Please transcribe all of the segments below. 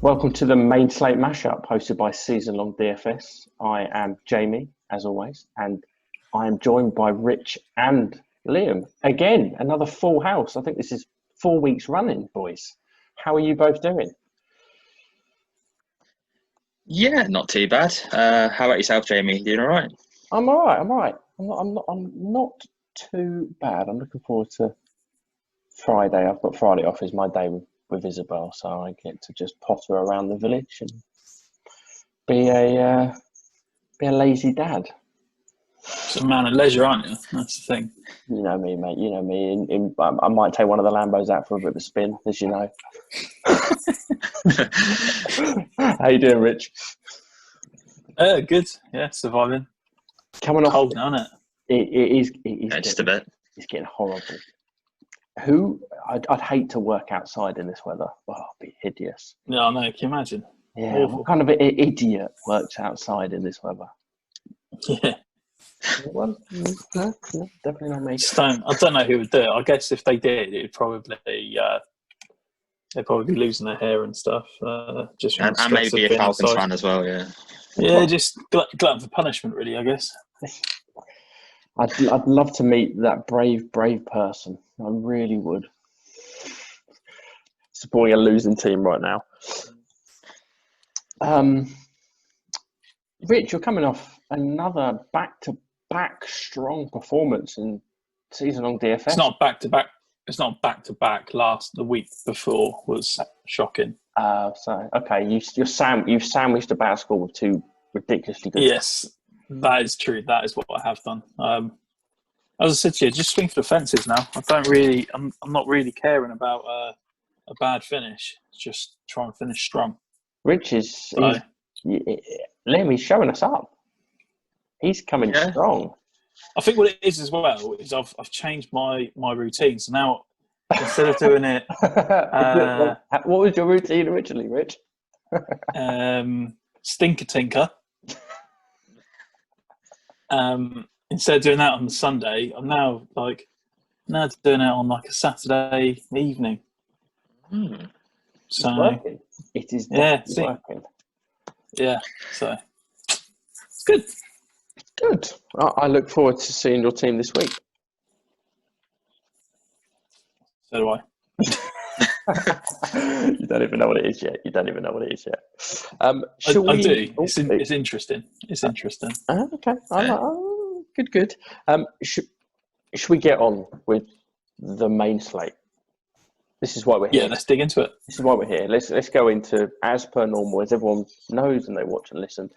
Welcome to the main Slate Mashup, hosted by season-long DFS. I am Jamie, as always, and I am joined by Rich and Liam. Again, another full house. I think this is 4 weeks running, boys. How are you both doing? Yeah, not too bad. How about yourself, Jamie? Doing all right? I'm all right. I'm not too bad. I'm looking forward to Friday. I've got Friday off as my day with Isabel, so I get to just potter around the village and be a lazy dad. It's a man of leisure, aren't you? That's the thing. You know me, mate. You know me. I might take one of the Lambos out for a bit of a spin, as you know. How you doing, Rich? Good. Yeah, surviving. Coming off cold now, isn't it? It is. Just a bit. It's getting horrible. I'd hate to work outside in this weather. Oh, it'd be hideous. Yeah, I know. Can you imagine? Yeah. Awful. What kind of an idiot works outside in this weather? Yeah. Well, no, definitely not me. I don't know who would do it. I guess if they did, it'd probably they'd probably be losing their hair and stuff. Just and maybe a Falcons fan as well. Yeah. Yeah, just glutton for punishment, really. I guess. I'd love to meet that brave person. I really would. Supporting a losing team right now. Rich, you're coming off another back-to-back strong performance in season-long DFS. It's not back-to-back. It's not back-to-back. The week before was shocking. So okay, you've sandwiched a bad score with two ridiculously good. Yes, that is true. That is what I have done. As I said to you, just swing for the fences now. I'm not really caring about a bad finish. Just try and finish strong. Rich Liam, he's showing us up. He's coming strong. I think what it is as well is I've changed my routine. So now instead of doing it, what was your routine originally, Rich? Stinker tinker. Instead of doing that on the Sunday, I'm now doing it on like a Saturday evening. So it is working. Yeah, so it's good. Good. I look forward to seeing your team this week. So do I. You don't even know what it is yet. I do. It's interesting. It's interesting. Okay. Good. Should we get on with the main slate? This is why we're here. Yeah, let's dig into it. This is why we're here. Let's go into, as per normal, as everyone knows and they watch and listen,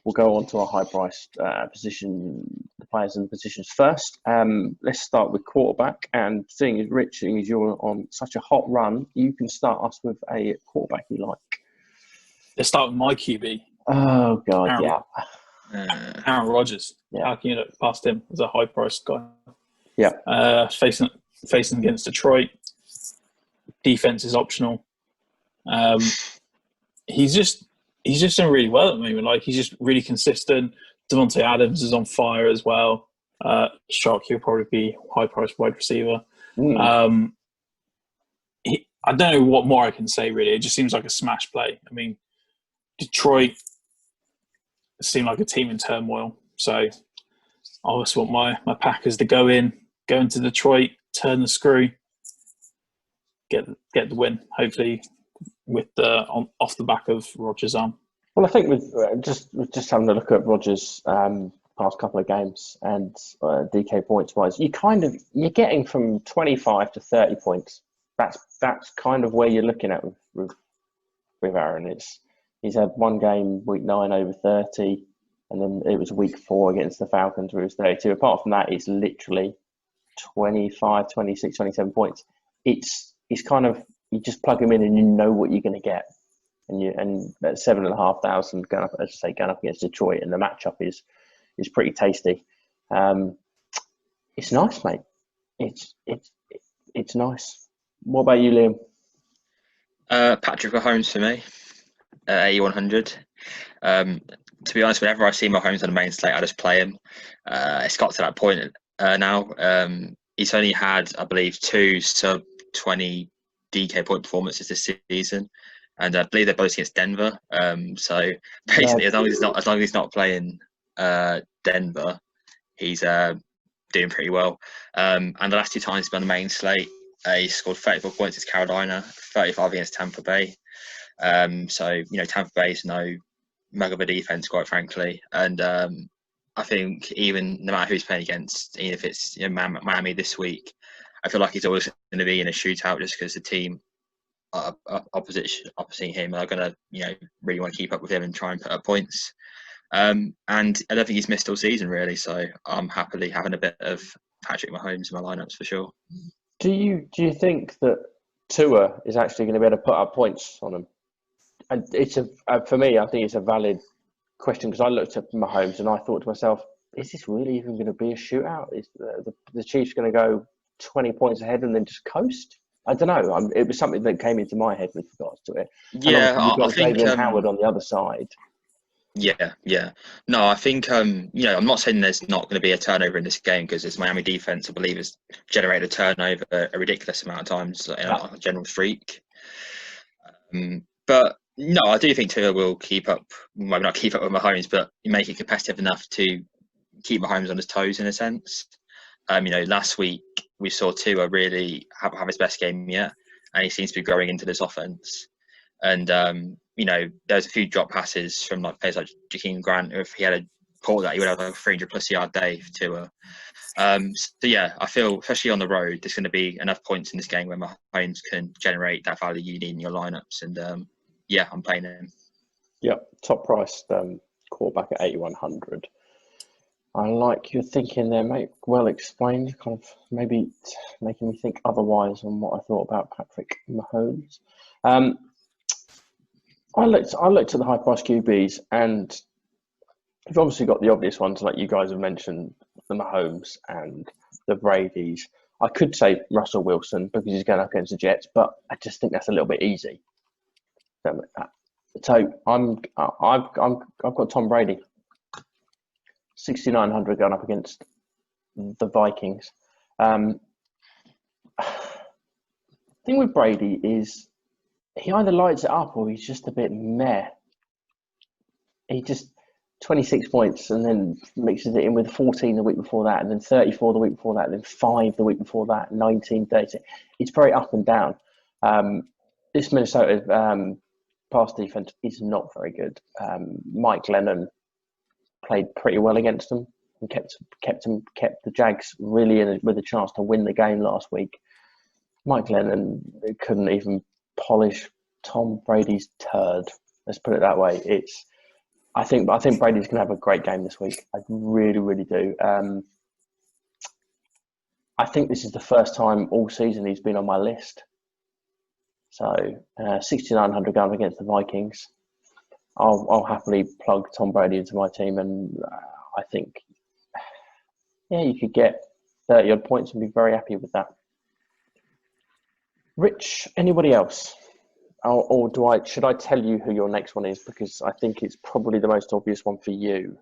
we'll go on to our high-priced position, the players and the positions first. Let's start with quarterback. And seeing as Rich, seeing as you're on such a hot run, you can start us with a quarterback you like. Let's start with my QB. Oh, God, Aaron Rodgers. Yeah. How can you look past him as a high-priced guy? Yeah. Facing against Detroit. Defense is optional. He's just doing really well at the moment. Like, he's just really consistent. Devontae Adams is on fire as well. Shark, he'll probably be high-priced wide receiver. I don't know what more I can say, really. It just seems like a smash play. I mean, Detroit seem like a team in turmoil. So I just want my Packers to go into Detroit, turn the screw, get the win, hopefully with off the back of Rodgers' arm. Well, I think with just having a look at Rodgers' past couple of games and DK points wise, you're getting from 25 to 30 points. That's kind of where you're looking at with Aaron. He's had one game week 9 over 30, and then it was week 4 against the Falcons where it was 32. Apart from that, it's literally 25, 26, 27 points. It's kind of, you just plug him in and you know what you're going to get. And at 7,500 going up against Detroit, and the matchup is pretty tasty. It's nice, mate. It's it's nice. What about you, Liam? Patrick Mahomes for me, 8100. To be honest, whenever I see Mahomes on the main slate, I just play him. It's got to that point now. He's only had, I believe, 2 sub 20 DK point performances this season, and I believe they're both against Denver. So basically, as long as he's not playing Denver, he's doing pretty well. And the last 2 times he's been on the main slate, he scored 34 points against Carolina, 35 against Tampa Bay. So Tampa Bay's no mug of a defense, quite frankly, and I think even no matter who he's playing against, even if it's Miami this week, I feel like he's always going to be in a shootout just because the team opposite him are going to really want to keep up with him and try and put up points. And I don't think he's missed all season really, so I'm happily having a bit of Patrick Mahomes in my lineups for sure. Do you think that Tua is actually going to be able to put up points on him? And it's for me, I think it's a valid question because I looked at Mahomes and I thought to myself, is this really even going to be a shootout? Is the Chiefs going to go 20 points ahead and then just coast? I don't know. It was something that came into my head with regards to it. Yeah, you've got I think Xavier Howard on the other side. Yeah. No, I think I'm not saying there's not going to be a turnover in this game because this Miami defense, I believe, has generated a turnover a ridiculous amount of times in a general streak. But no, I do think Tua will keep up. Maybe not keep up with Mahomes, but make it competitive enough to keep Mahomes on his toes in a sense. Last week we saw Tua really have his best game yet, and he seems to be growing into this offense. And there's a few drop passes from players like Jakeem Grant. If he had caught that, he would have a 300+ yard day for Tua. So yeah, I feel especially on the road, there's going to be enough points in this game where Mahomes can generate that value you need in your lineups. And I'm playing him. Yep, top priced quarterback at 8,100. I like your thinking there, mate. Well explained. Kind of maybe making me think otherwise on what I thought about Patrick Mahomes. I looked at the high price QBs, and you've obviously got the obvious ones like you guys have mentioned, the Mahomes and the Brady's. I could say Russell Wilson because he's going up against the Jets, but I just think that's a little bit easy. So I've got Tom Brady, 6,900 going up against the Vikings. The thing with Brady is he either lights it up or he's just a bit meh. He just 26 points and then mixes it in with 14 the week before that, and then 34 the week before that, and then 5 the week before that, 19, 30. It's very up and down. This Minnesota pass defense is not very good. Mike Lennon played pretty well against them and kept the Jags really in with a chance to win the game last week. Mike Lennon couldn't even polish Tom Brady's turd. Let's put it that way. I think Brady's going to have a great game this week. I really, really do. I think this is the first time all season he's been on my list. So 6,900 going against the Vikings. I'll happily plug Tom Brady into my team, and I think, you could get 30 odd points and be very happy with that. Rich, anybody else? Or should I tell you who your next one is? Because I think it's probably the most obvious one for you.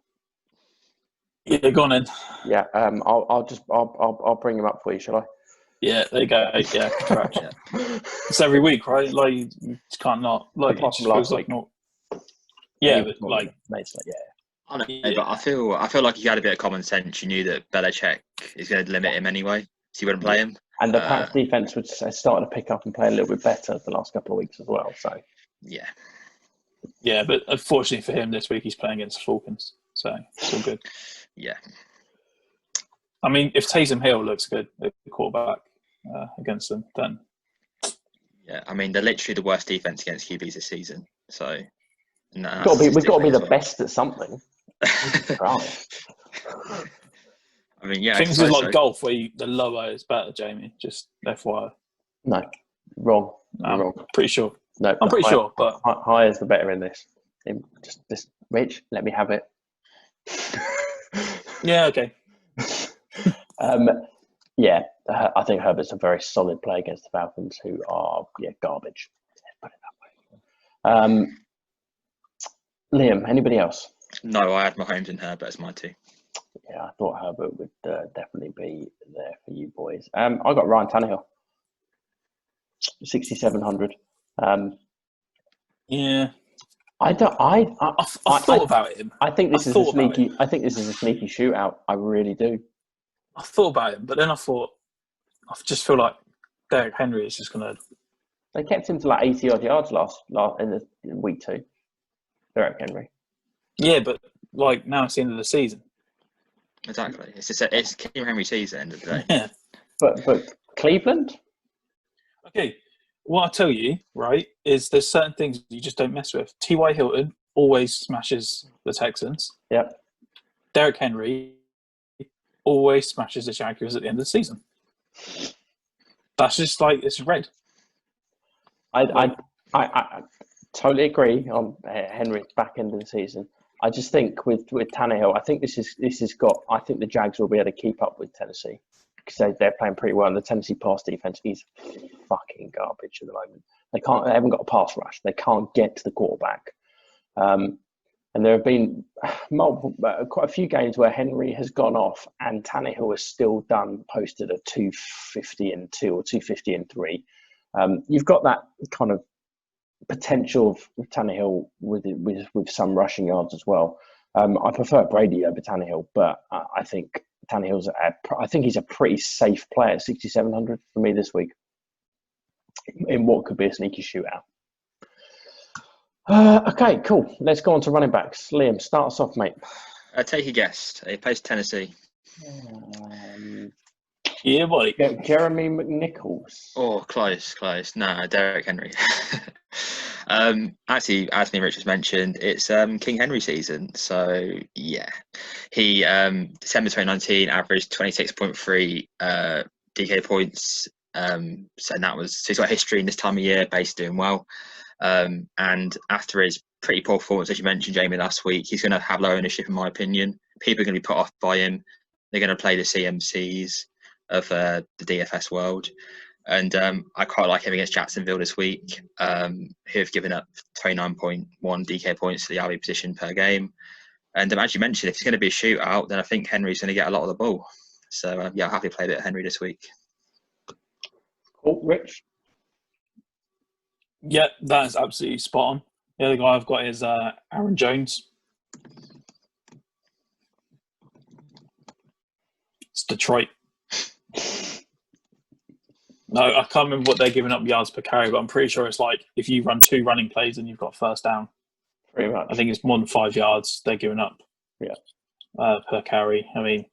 Yeah, go on in. Yeah, I'll bring him up for you, shall I? Yeah, there you go. Yeah, correct. It's every week, right? Like you just can't not. Like apart from last week. Yeah, but like I know, but I feel like if you had a bit of common sense, you knew that Belichick is going to limit him anyway, so you wouldn't play him. And the Pats defense was starting to pick up and play a little bit better the last couple of weeks as well. So yeah, but unfortunately for him, this week he's playing against the Falcons, so it's all good. Yeah, I mean, if Taysom Hill looks good at the quarterback against them, then I mean they're literally the worst defense against QBs this season. So we've got to be the best at something. Right. I mean, things are like golf where the lower is better, Jamie. Just FYI. No, wrong. Wrong. Pretty sure. No, I'm pretty sure, but higher is the better in this. Just Rich, let me have it. Yeah, okay. Yeah, I think Herbert's a very solid play against the Falcons, who are garbage. Put it that way. Liam, anybody else? No, I had Mahomes and Herbert as my two. Yeah, I thought Herbert would definitely be there for you boys. I got Ryan Tannehill, 6,700. Yeah, I don't. I thought about him. I think this is a sneaky. I think this is a sneaky shootout. I really do. I thought about him, but then I just feel like Derrick Henry is just going to. They kept him to like 80 odd yards last in week 2. Derrick Henry. Yeah, but like now it's the end of the season. Exactly. It's King Henry season at the end of the day. Yeah. But Cleveland? Okay. What I tell you, right, is there's certain things you just don't mess with. T.Y. Hilton always smashes the Texans. Yep. Derrick Henry always smashes the Jaguars at the end of the season. That's just like, it's red. I totally agree on Henry's back end of the season. I just think with Tannehill, I think I think the Jags will be able to keep up with Tennessee because they're playing pretty well. And the Tennessee pass defense is fucking garbage at the moment. They haven't got a pass rush. They can't get to the quarterback. And there have been quite a few games where Henry has gone off and Tannehill has still posted a 250-2 or 250-3. You've got that kind of potential of Tannehill with some rushing yards as well. I prefer Brady over Tannehill, but I think he's a pretty safe player at 6,700 for me this week in what could be a sneaky shootout. Okay, cool. Let's go on to running backs. Liam, start us off, mate. Take a guess. He plays Tennessee. Yeah, buddy. Jeremy McNichols. Oh, close. No, Derrick Henry. Actually, as me and Rich has mentioned, it's King Henry season. So, yeah. He, December 2019, averaged 26.3 DK points. So he's got history in this time of year, basically doing well. And after his pretty poor performance, as you mentioned, Jamie, last week, he's going to have low ownership, in my opinion. People are going to be put off by him. They're going to play the CMCs of the DFS world. And I quite like him against Jacksonville this week, who have given up 29.1 DK points to the RB position per game. And as you mentioned, if it's going to be a shootout, then I think Henry's going to get a lot of the ball. So, I'll happily play a bit of Henry this week. Cool. Rich? Yeah, that is absolutely spot on. The other guy I've got is Aaron Jones. It's Detroit. No, I can't remember what they're giving up yards per carry, but I'm pretty sure it's like if you run 2 running plays and you've got first down. Pretty much. I think it's more than 5 yards they're giving up. Yeah. Per carry. I mean,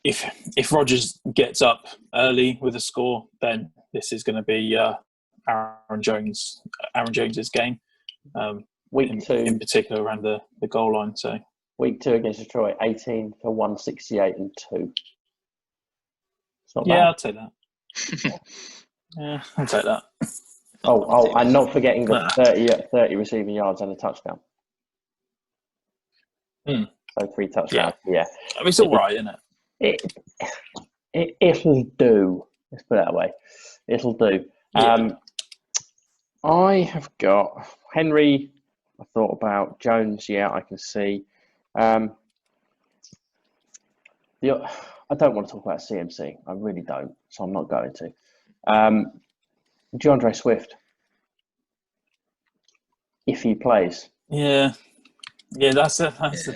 if Rodgers gets up early with a score, then this is going to be Aaron Jones's game. Week 2 in particular around the goal line. So week 2 against Detroit, 18 for 168 and 2. It's not bad. Yeah, I'll take that. Yeah, I'll take that. Oh, and not forgetting the 30 receiving yards and a touchdown. So 3 touchdowns. Yeah. I mean, it's all right, isn't it? It'll do. Let's put it that way. It'll do. Yeah. I have got Henry. I thought about Jones. Yeah, I can see. I don't want to talk about CMC. I really don't. So I'm not going to. DeAndre Swift, if he plays. Yeah, that's the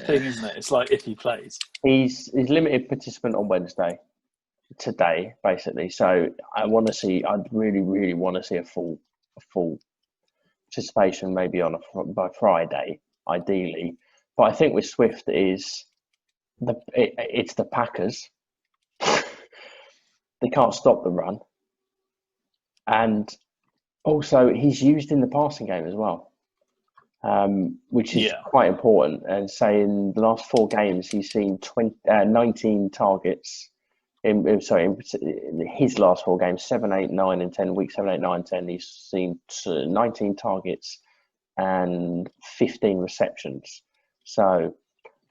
thing, isn't it? It's like if he plays. He's limited participant on Wednesday, today, basically. So I'd really, really want to see a full participation, maybe by Friday, ideally. But I think with Swift it's the Packers. They can't stop the run. And also, he's used in the passing game as well, which is quite important. And say in the last 4 games, he's seen 19 targets. In his last 4 games, 7, 8, 9, and 10. Week 7, 8, 9, 10. He's seen 19 targets and 15 receptions. So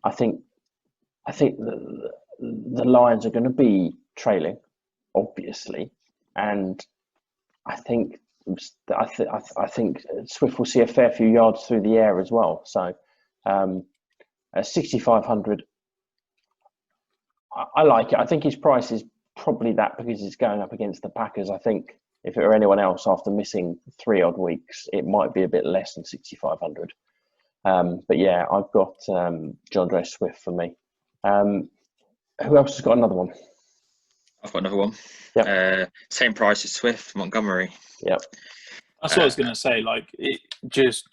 I think the Lions are going to be trailing, obviously, and I think Swift will see a fair few yards through the air as well. So at 6,500, I like it. I think his price is probably that because he's going up against the Packers. I think if it were anyone else after missing 3 odd weeks, it might be a bit less than 6,500. But yeah, I've got DeAndre Swift for me. Who else has got another one? I've got another one. Yep. Same price as Swift, Montgomery. Yep. That's what I was going to say. Like, just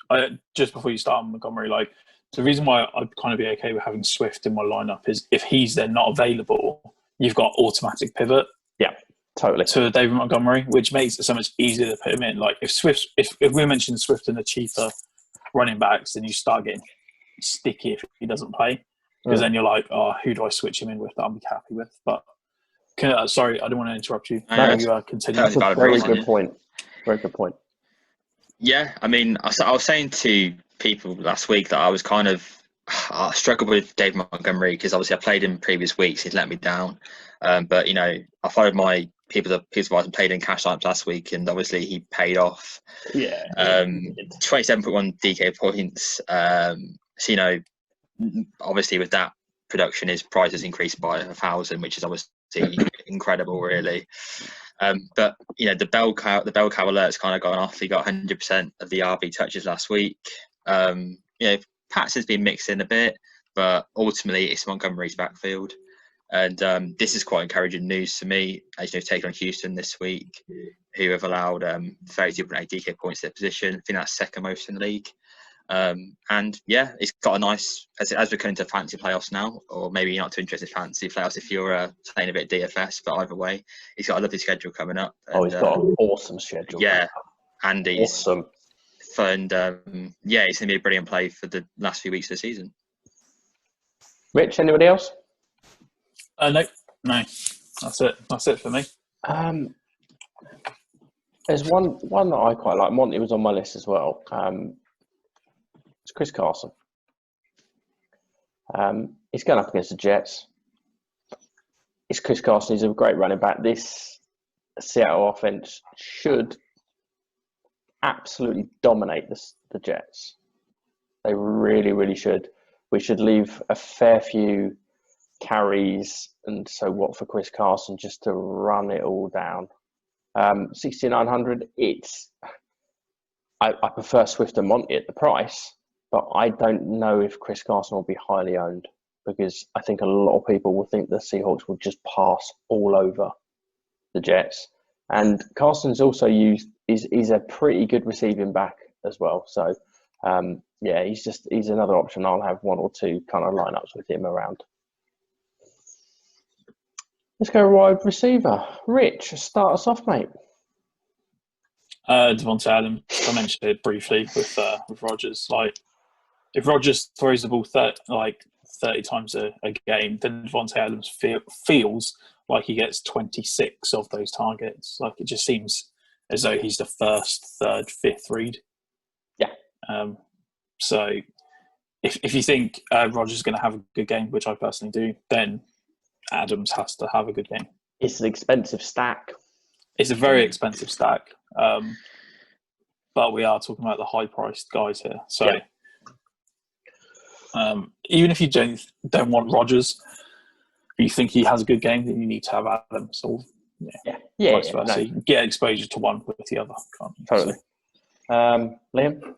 before you start on Montgomery, like, the reason why I'd kind of be okay with having Swift in my lineup is if he's then not available, you've got automatic pivot. Yeah, totally. To David Montgomery, which makes it so much easier to put him in. Like, if we mentioned Swift and the cheaper running backs, then you start getting sticky if he doesn't play, because then you're like, oh, who do I switch him in with that I'll be happy with? But sorry, I don't want to interrupt you. You continue. That's a very good point. Very good point. Yeah, I mean, I was saying to people last week that I was kind of I struggled with David Montgomery because obviously I played him previous weeks. He'd let me down, but you know, I followed my people's advice and played in cash lineups last week, and obviously he paid off. Yeah. 27.1 DK points. So you know, obviously with that production, his price has increased by 1,000, which is obviously incredible, really. But you know, the bell cow alert's kind of gone off. He got 100% of the RB touches last week. You know, Pats has been mixed in a bit, but ultimately it's Montgomery's backfield, and this is quite encouraging news to me. As you know, taking on Houston this week, who have allowed 32.8 DK points to their position. I think that's second most in the league. And yeah, it's got a nice, as we're coming to fantasy playoffs now, or maybe you're not too interested in fantasy playoffs if you're playing a bit of DFS, but either way, he's got a lovely schedule coming up. And, he's got an awesome schedule. Yeah, and he's awesome. And yeah, he's going to be a brilliant play for the last few weeks of the season. Rich, anybody else? No. That's it. That's it for me. There's one that I quite like. Monty was on my list as well. It's Chris Carson. He's going up against the Jets. It's Chris Carson. He's a great running back. This Seattle offense should absolutely dominate the Jets. They really, really should. We should leave a fair few carries and so what for Chris Carson just to run it all down. 6,900. I prefer Swift and Monty at the price, but I don't know if Chris Carson will be highly owned because I think a lot of people will think the Seahawks will just pass all over the Jets. And Carson's also he's a pretty good receiving back as well. So yeah, he's another option. I'll have one or two kind of lineups with him around. Let's go wide receiver. Rich, start us off, mate. Devontae Adams. I mentioned it briefly with Rodgers. Like, if Rodgers throws the ball 30 times a game, then Devontae Adams feels like he gets 26 of those targets. Like, it just seems as though he's the first, third, fifth read. Yeah. So if you think Rodgers is going to have a good game, which I personally do, then Adams has to have a good game. It's an expensive stack. It's a very expensive stack. But we are talking about the high-priced guys here. So even if you don't want Rodgers, but you think he has a good game, then you need to have Adams. Or vice versa. No. You get exposure to one with the other. Can't you? Totally. So. Liam?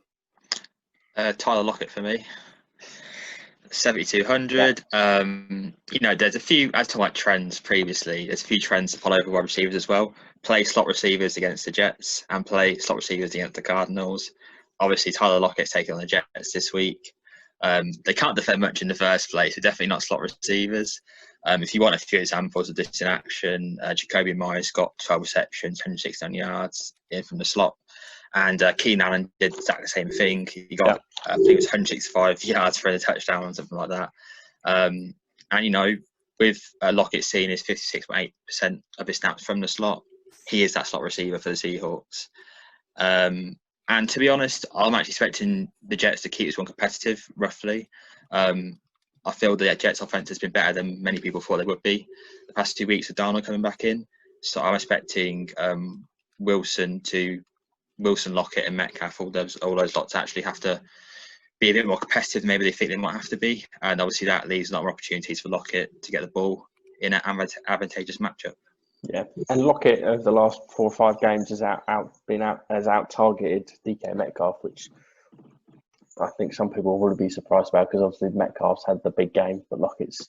Tyler Lockett for me. 7,200. You know, there's a few, as to like trends previously, there's a few trends to follow for wide receivers as well. Play slot receivers against the Jets and play slot receivers against the Cardinals. Obviously, Tyler Lockett's taking on the Jets this week. They can't defend much in the first place. They're definitely not slot receivers. If you want a few examples of this in action, Jacoby Myers got 12 receptions, 169 yards in from the slot. And Keenan Allen did exactly the same thing. He got, I think it was 165 yards for a touchdown or something like that. And, you know, with Lockett seeing his 56.8% of his snaps from the slot, he is that slot receiver for the Seahawks. And to be honest, I'm actually expecting the Jets to keep this one competitive, roughly. I feel the Jets' offense has been better than many people thought they would be the past 2 weeks with Darnold coming back in. So I'm expecting Wilson, Lockett, and Metcalf, all those lots actually have to be a bit more competitive than maybe they think they might have to be. And obviously that leaves a lot more opportunities for Lockett to get the ball in an advantageous matchup. Yeah, and Lockett over the last 4 or 5 games has out targeted DK Metcalf, which I think some people would be surprised about because obviously Metcalf's had the big game, but Lockett's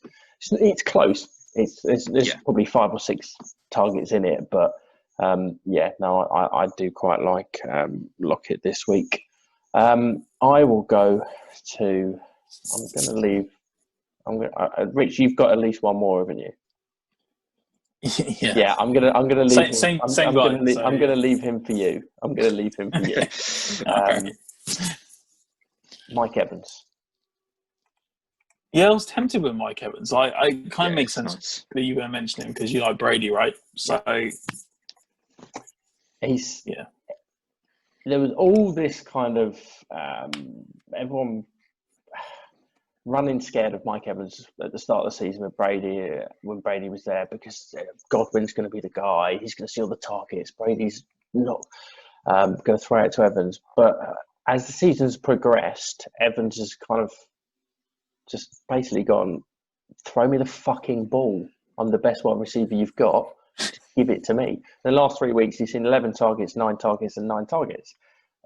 it's close. There's probably 5 or 6 targets in it, but I do quite like Lockett this week. I will go to. I'm going to leave. Rich, you've got at least one more, haven't you? Yeah. I'm gonna leave. I'm gonna leave him for you. Okay. Mike Evans. Yeah, I was tempted with Mike Evans. It kind of makes sense that you were mentioning him because you like Brady, right? So there was all this kind of everyone running scared of Mike Evans at the start of the season with Brady, when Brady was there, because Godwin's going to be the guy. He's going to steal the targets. Brady's not going to throw it to Evans. But as the season's progressed, Evans has kind of just basically gone, throw me the fucking ball. I'm the best wide receiver you've got. Just give it to me. In the last 3 weeks, he's seen 11 targets, 9 targets, and 9 targets,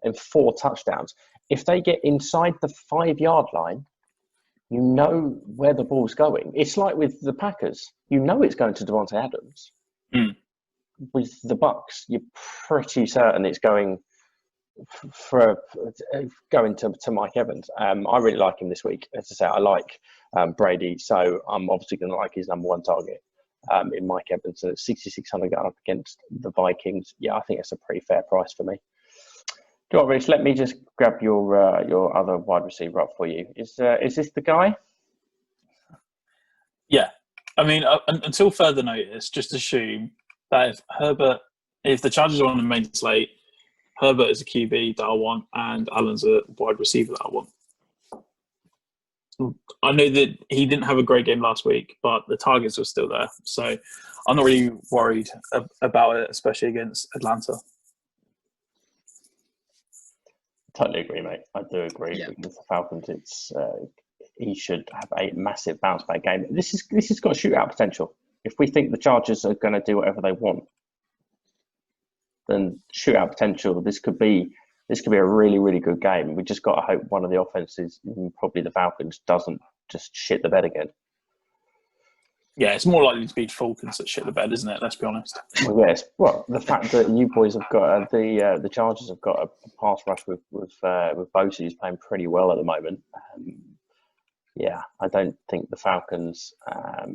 and 4 touchdowns. If they get inside the 5-yard line, you know where the ball's going. It's like with the Packers. You know it's going to Devontae Adams. With the Bucks, you're pretty certain it's going to Mike Evans. I really like him this week. As I say, I like Brady, so I'm obviously going to like his number 1 target in Mike Evans. So 6,600 going up against the Vikings. Yeah, I think it's a pretty fair price for me. Do you know what, Rich? Let me just grab your other wide receiver up for you. Is this the guy? Yeah. I mean, until further notice, just assume that if the Chargers are on the main slate, Herbert is a QB that I want, and Allen's a wide receiver that I want. I know that he didn't have a great game last week, but the targets were still there. So I'm not really worried about it, especially against Atlanta. Totally agree, mate. I do agree with the Falcons. He should have a massive bounce back game. This has got shootout potential. If we think the Chargers are going to do whatever they want, then shootout potential. This could be a really, really good game. We just got to hope one of the offenses, probably the Falcons, doesn't just shit the bed again. Yeah, it's more likely to be Falcons that shit the bed, isn't it? Let's be honest. Well, yes. Well, the fact that you boys have got the Chargers have got a pass rush with Bosa, who's playing pretty well at the moment. I don't think the Falcons,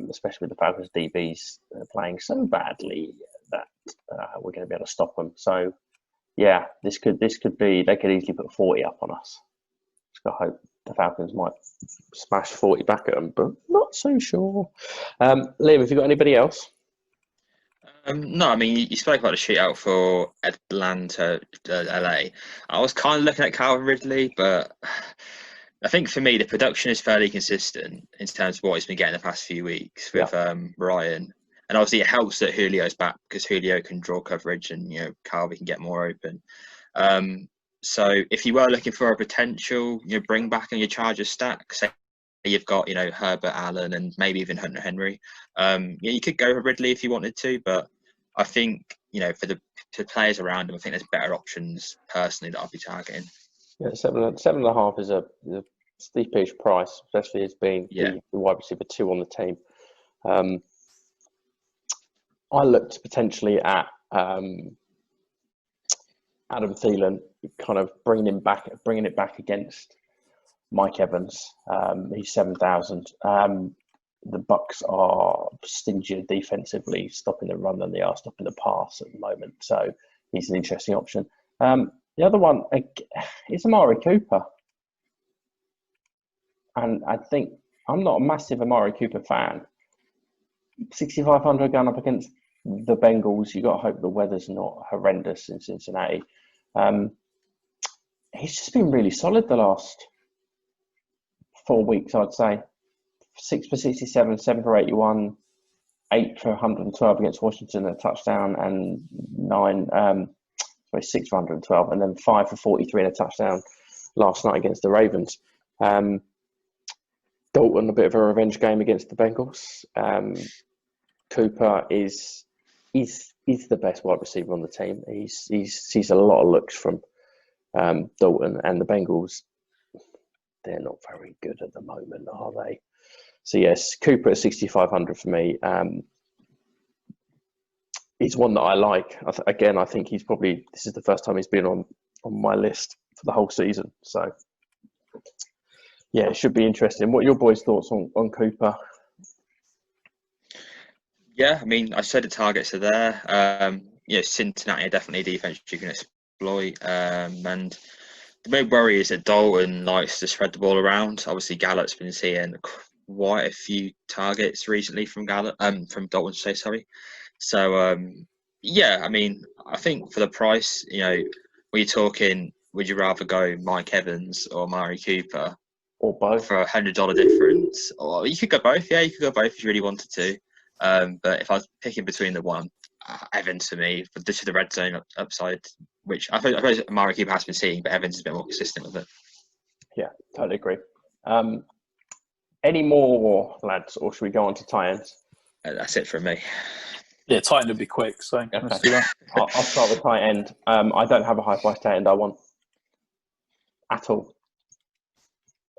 especially with the Falcons DBs, are playing so badly that we're going to be able to stop them. So, yeah, this could be. They could easily put 40 up on us. Just got to hope the Falcons might smash 40 back at them, but not so sure. Liam, have you got anybody else? No, I mean, you spoke about the shootout for Atlanta, LA. I was kind of looking at Calvin Ridley, but I think for me, the production is fairly consistent in terms of what he's been getting the past few weeks with Ryan. And obviously, it helps that Julio's back because Julio can draw coverage and, Calvin can get more open. So if you were looking for a potential, bring back on your Chargers stack, say you've got, Herbert, Allen, and maybe even Hunter Henry. You could go for Ridley if you wanted to, but I think, for the players around him, I think there's better options personally that I'll be targeting. Yeah, 7.5 is a steepish price, especially as being the wide receiver 2 on the team. I looked potentially at Adam Thielen, kind of bringing it back against Mike Evans. He's 7,000. The Bucks are stingier defensively, stopping the run than they are stopping the pass at the moment. So he's an interesting option. The other one is Amari Cooper. And I think I'm not a massive Amari Cooper fan. 6,500 going up against the Bengals. You got to hope the weather's not horrendous in Cincinnati. He's just been really solid the last 4 weeks, I'd say. 6 for 67, 7 for 81, 8 for 112 against Washington, a touchdown, and 6 for 112, and then 5 for 43 and a touchdown last night against the Ravens. Dalton, a bit of a revenge game against the Bengals. Cooper is the best wide receiver on the team. He sees a lot of looks from Dalton, and the Bengals, they're not very good at the moment, are they? So yes, Cooper at 6,500 for me. He's one that I like. I think he's probably, this is the first time he's been on my list for the whole season. So yeah, it should be interesting. What are your boys' thoughts on Cooper? Yeah, I mean, I said the targets are there. Cincinnati are definitely a defense you can exploit. And the main worry is that Dalton likes to spread the ball around. Obviously, Gallup's been seeing quite a few targets recently from Dalton. So, I mean, I think for the price, when you're talking, would you rather go Mike Evans or Amari Cooper? Or both? For $100 difference. Or you could go both. Yeah, you could go both if you really wanted to. But if I was picking between the one, Evans for me, but this is the red zone upside, which I suppose Amari Cooper has been seeing, but Evans is a bit more consistent with it. Yeah, totally agree. Any more, lads, or should we go on to tight ends? That's it from me. Yeah, tight end would be quick, so okay. Let's do that. I'll start with tight end. I don't have a high price tight end I want at all.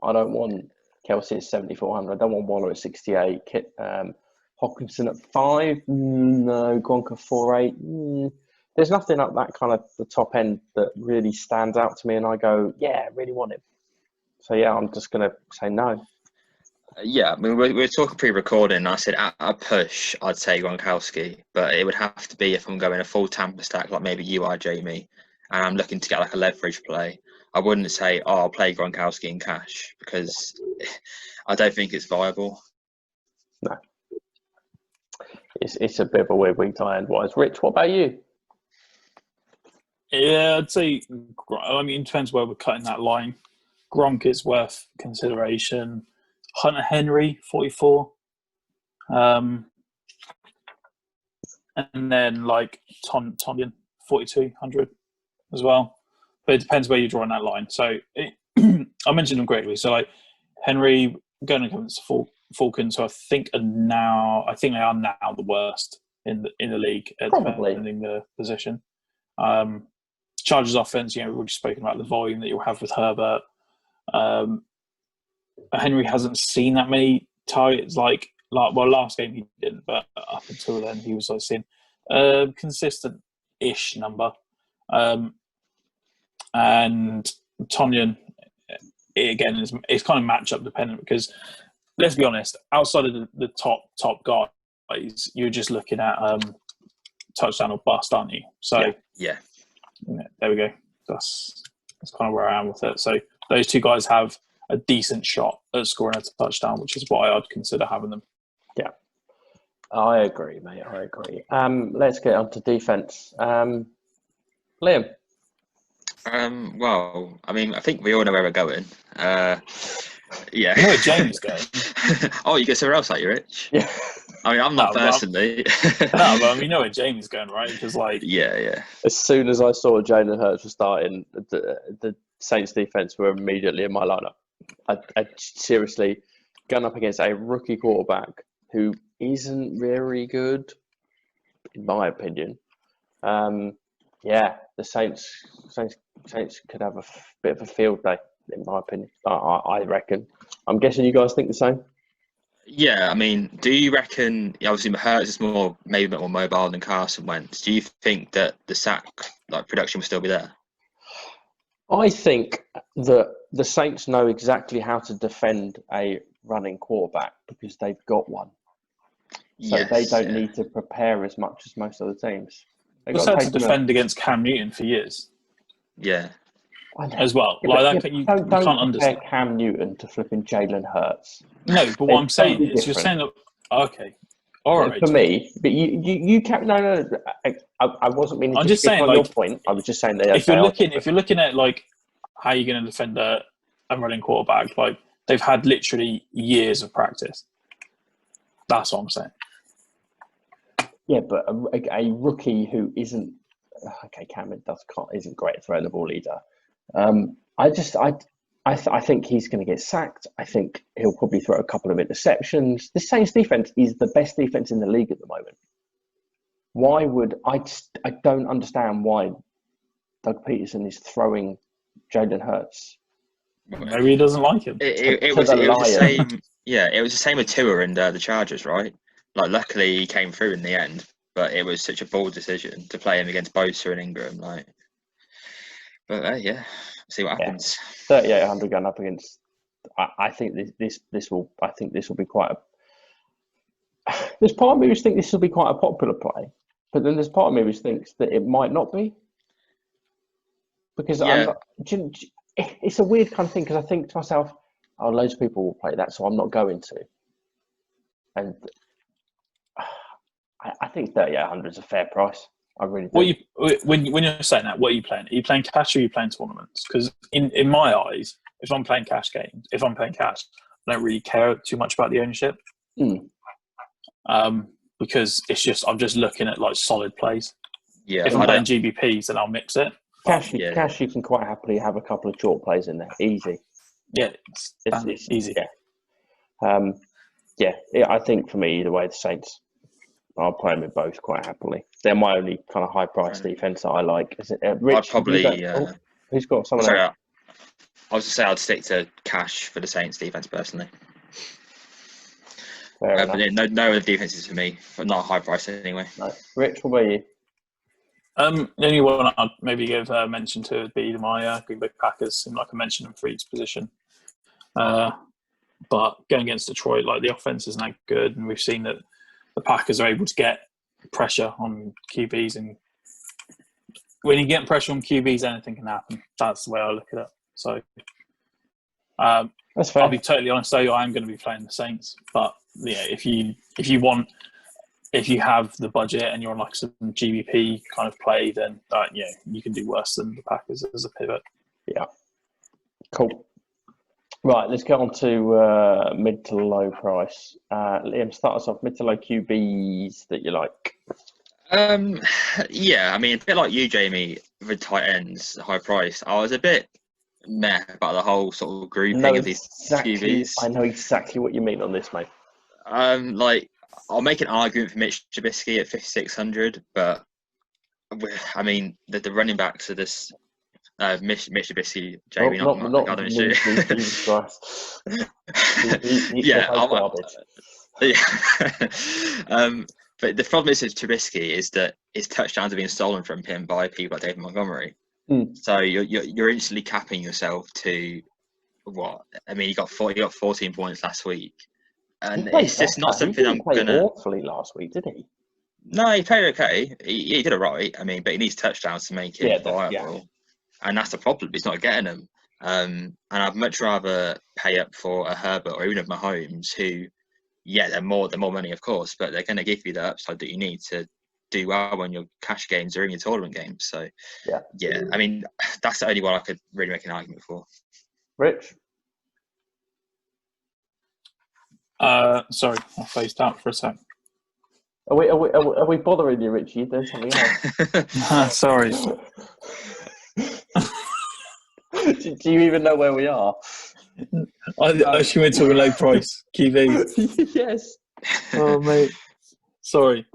I don't want Kelsey at 7,400. I don't want Waller at 68. Hockenson at 5. No. Gronk at 4.8. There's nothing up that kind of the top end that really stands out to me, and I go, yeah, I really want him. So yeah, I'm just going to say no. Yeah, I mean, we're talking pre-recording, and I said at a push, I'd say Gronkowski, but it would have to be if I'm going a full Tampa stack, like maybe you are, Jamie, and I'm looking to get like a leverage play. I wouldn't say, I'll play Gronkowski in cash, because I don't think it's viable. No. It's a bit of a weird week tight end wise. Rich, what about you? Yeah, I'd say, I mean, it depends where we're cutting that line. Gronk is worth consideration. Hunter Henry, 44. And then like Tonyan, 4,200 as well. But it depends where you're drawing that line. So I mentioned them greatly. So like Henry going against Falcons, so I think they are now the worst in the league at defending the position. Chargers offense, we've already spoken about the volume that you'll have with Herbert. Henry hasn't seen that many targets. Last game he didn't, but up until then he was seeing a consistent-ish number. And Tonyan, again, is kind of matchup dependent because, let's be honest, outside of the top guys, you're just looking at touchdown or bust, aren't you? So yeah. There we go. That's kind of where I am with it. So those two guys have a decent shot at scoring a touchdown, which is why I'd consider having them. Yeah, I agree, mate. I agree. Let's get on to defense. Liam. Well, I mean, I think we all know where we're going. Yeah. You know where Jamie's going. Oh, you go somewhere else, are you, Rich? Yeah. I mean, I'm not personally. No, but I mean, you know where Jamie's going, right? Because yeah. As soon as I saw Jalen Hurts was starting, the Saints defense were immediately in my lineup. I seriously gone up against a rookie quarterback who isn't very good, in my opinion. The Saints could have a bit of a field day, in my opinion. I reckon. I'm guessing you guys think the same. Yeah, I mean, do you reckon? Obviously, Hurts is maybe a bit more mobile than Carson Wentz. Do you think that the sack production will still be there? I think that the Saints know exactly how to defend a running quarterback because they've got one. So they don't need to prepare as much as most other teams. They've had to defend against Cam Newton for years. Yeah. As well. You can't understand Cam Newton to flipping Jalen Hurts. No, but what I'm saying is you're saying that, okay. All right. For me, but you can't. No. I wasn't meaning. I'm just saying, your point. I was just saying that if you're looking at how you're going to defend a running quarterback, they've had literally years of practice. That's what I'm saying. Yeah, but a rookie who isn't Cameron isn't great at throwing the ball either. I think he's going to get sacked. I think he'll probably throw a couple of interceptions. The Saints defense is the best defense in the league at the moment. Why would I don't understand why Doug Peterson is throwing Jalen Hurts. Maybe he doesn't like him. It was the same. Yeah, it was the same with Tua and the Chargers, right? Like, luckily he came through in the end, but it was such a bold decision to play him against Bosa and Ingram. Like, but yeah, see what happens. 3,800 going up against. I think this will be quite a. There's part of me who thinks this will be quite a popular play, but then there's part of me who thinks that it might not be. Because it's a weird kind of thing, because I think to myself, oh, loads of people will play that, so I'm not going to. And I think 3,800 is a fair price. I really do. When you're saying that, what are you playing? Are you playing cash or are you playing tournaments? Because in my eyes, if I'm playing cash, I don't really care too much about the ownership. Because I'm just looking at like solid plays. Yeah, if I'm playing GBPs, then I'll mix it. Cash, you can quite happily have a couple of short plays in there. Easy. Yeah, it's easy. Yeah. I think for me, either way, the Saints, I'll play them with both quite happily. They're my only kind of high price defense that I like. Is it Rich? I'd probably. Who's got someone else? I was to say I'd stick to cash for the Saints defense personally. But no other defenses for me, but not high price anyway. No. Rich, what about you? The only one I'd maybe give mention to would be my Green Bay Packers. Seem like I mentioned them for each position. But going against Detroit, like, the offense isn't that good, and we've seen that the Packers are able to get pressure on QBs, and when you get pressure on QBs, anything can happen. That's the way I look at it. So that's fair. I'll be totally honest though, I am going to be playing the Saints, but yeah, if you have the budget and you're on like some GBP kind of play, then you can do worse than the Packers as a pivot. Yeah. Cool. Right, let's get on to mid to low price. Liam, start us off. Mid to low QBs that you like. Yeah, I mean, a bit like you, Jamie, with tight ends, high price. I was a bit meh about the whole sort of grouping of these QBs. I know exactly what you mean on this, mate. Like, I'll make an argument for Mitch Trubisky at 5,600, but I mean, the running backs are this. Mitch Trubisky, Jamie, not Jesus Christ. But the problem is with Trubisky is that his touchdowns are being stolen from him by people like David Montgomery. So you're instantly capping yourself to what? I mean, he got 14 points last week, and it's just not something I'm gonna. He played awfully last week, did he? No, he played okay. He did it right. I mean, but he needs touchdowns to make it viable. And that's the problem. He's not getting them. And I'd much rather pay up for a Herbert or even a Mahomes who, they're more money, of course, but they're going to give you the upside that you need to do well when your cash games are in your tournament games. So, I mean, that's the only one I could really make an argument for. Rich? Sorry, I phased out for a sec. Are we bothering you, Rich? You doing something else? Sorry. Do you even know where we are? I actually went to a low price QB. Yes. Oh, mate. Sorry.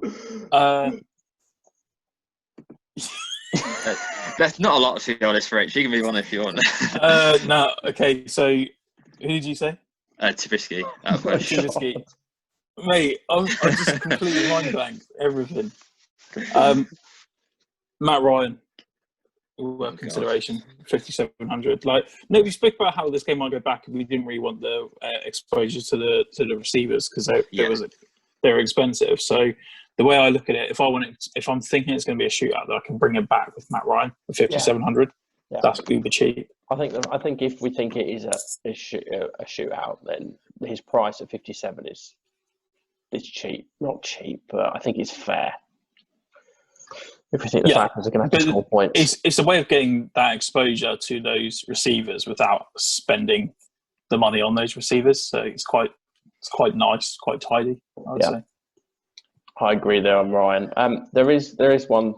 That's not a lot, to be honest, Rich. You can move on if you want. No, okay. So, who did you say? Trubisky. Trubisky. Mate, I'm just completely mind blank. Everything. Matt Ryan. Worth consideration, 5,700. We spoke about how this game might go back, and we didn't really want the exposure to the receivers because they're expensive. So the way I look at it, if I'm thinking it's going to be a shootout, that I can bring it back with Matt Ryan for 5,700. Yeah. That's uber cheap. I think if we think it is a shootout, then his price at 57 is cheap. Not cheap, but I think it's fair. If we think the Falcons are going to have to score points. It's a way of getting that exposure to those receivers without spending the money on those receivers. So it's quite nice, quite tidy, I would say. I agree there. I'm Ryan. There is one.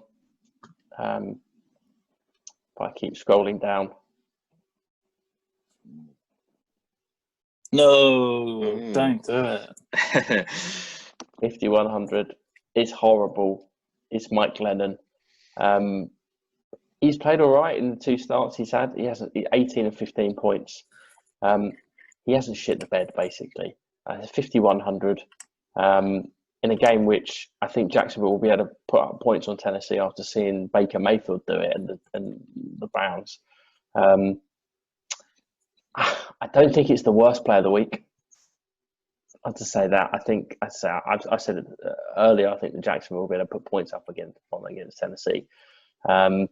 If I keep scrolling down. No, don't do it. 5,100. It's horrible. It's Mike Glennon. He's played all right in the 2 starts he's had. He has 18 and 15 points. He hasn't shit the bed, basically. 5,100 in a game which I think Jacksonville will be able to put up points on Tennessee after seeing Baker Mayfield do it and the Browns. I don't think it's the worst play of the week. I'll just say that. I said it earlier. I think the Jacksonville will be able to put points up against Tennessee. Glennon,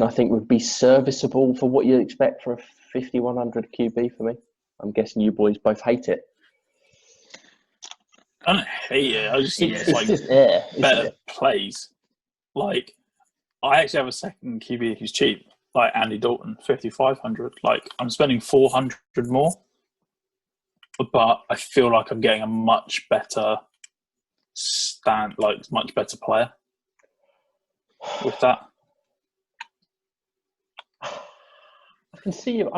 I think, would be serviceable for what you expect for a 5,100 QB for me. I'm guessing you boys both hate it. I don't hate it. I just think it's just air, better plays. Like, I actually have a second QB who's cheap, like Andy Dalton, 5,500. Like, I'm spending 400 more, but I feel like I'm getting a much better much better player with that. I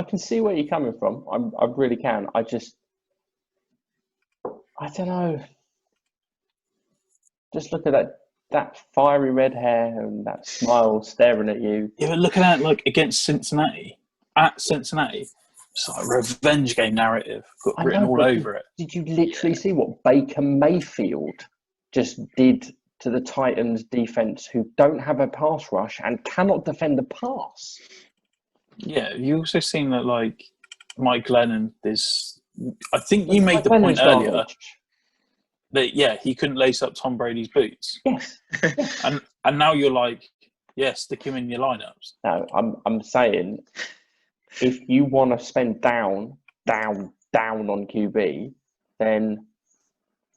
can see where you're coming from. I really can. I don't know. Just look at that fiery red hair and that smile staring at you. Yeah, but looking at against Cincinnati, it's like a revenge game narrative got written all over it. Did you literally see what Baker Mayfield just did to the Titans defense, who don't have a pass rush and cannot defend the pass? Yeah, you also seen that Mike Glennon is. I think you made the point earlier that he couldn't lace up Tom Brady's boots. Yes. and now you're like, stick him in your lineups. No, I'm saying if you want to spend down on QB, then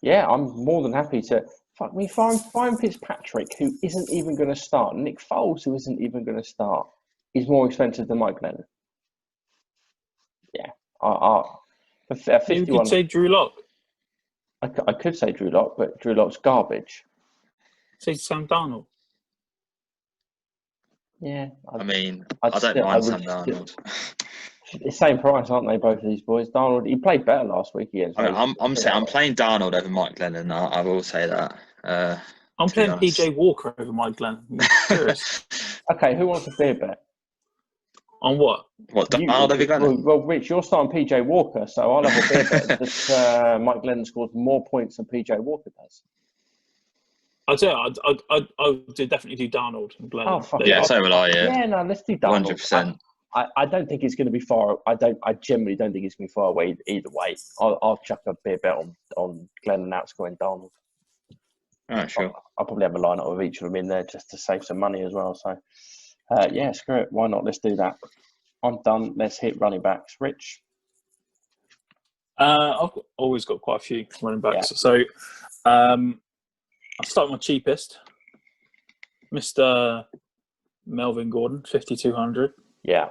I'm more than happy to. Fuck me, find Fitzpatrick, who isn't even going to start. Nick Foles, who isn't even going to start. He's more expensive than Mike Glennon. Yeah. You could say Drew Lock. I could say Drew Lock, but Drew Lock's garbage. Say Sam Darnold. Yeah. I don't mind Sam Darnold. The same price, aren't they, both of these boys? Darnold, he played better last week against. I'm playing Darnold over Mike Glennon. I will say that. I'm playing PJ Walker over Mike Glennon. Serious. Okay, who wants a beer bet? On what? What, Darnold over Glennon? Well, Rich, you're starting PJ Walker, so I'll have a beer bet that Mike Glennon scores more points than PJ Walker does. I'd definitely do Darnold and Glennon. Oh, fuck yeah, so will I. Yeah, no, let's do Darnold. 100%. I don't think it's going to be far. I generally don't think it's going to be far away either way. I'll chuck a beer bet on Glennon outscoring Darnold. All right, sure. I'll probably have a lineup of each of them in there just to save some money as well. So, screw it. Why not? Let's do that. I'm done. Let's hit running backs. Rich? I've always got quite a few running backs. Yeah. So, I'll start with my cheapest, Mr. Melvin Gordon, 5,200. Yeah.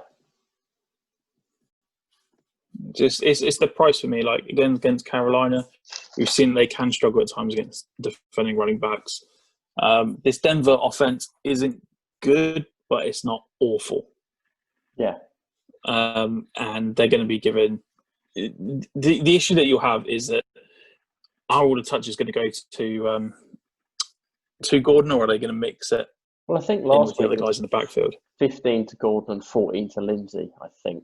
It's the price for me. Like, again, against Carolina, we've seen they can struggle at times against defending running backs. This Denver offense isn't good, but it's not awful. Yeah. And they're going to be given the issue that you'll have is that are all the touches going to go to Gordon, or are they going to mix it? Well, I think last week the other guys in the backfield, 15 to Gordon and 14 to Lindsay, I think.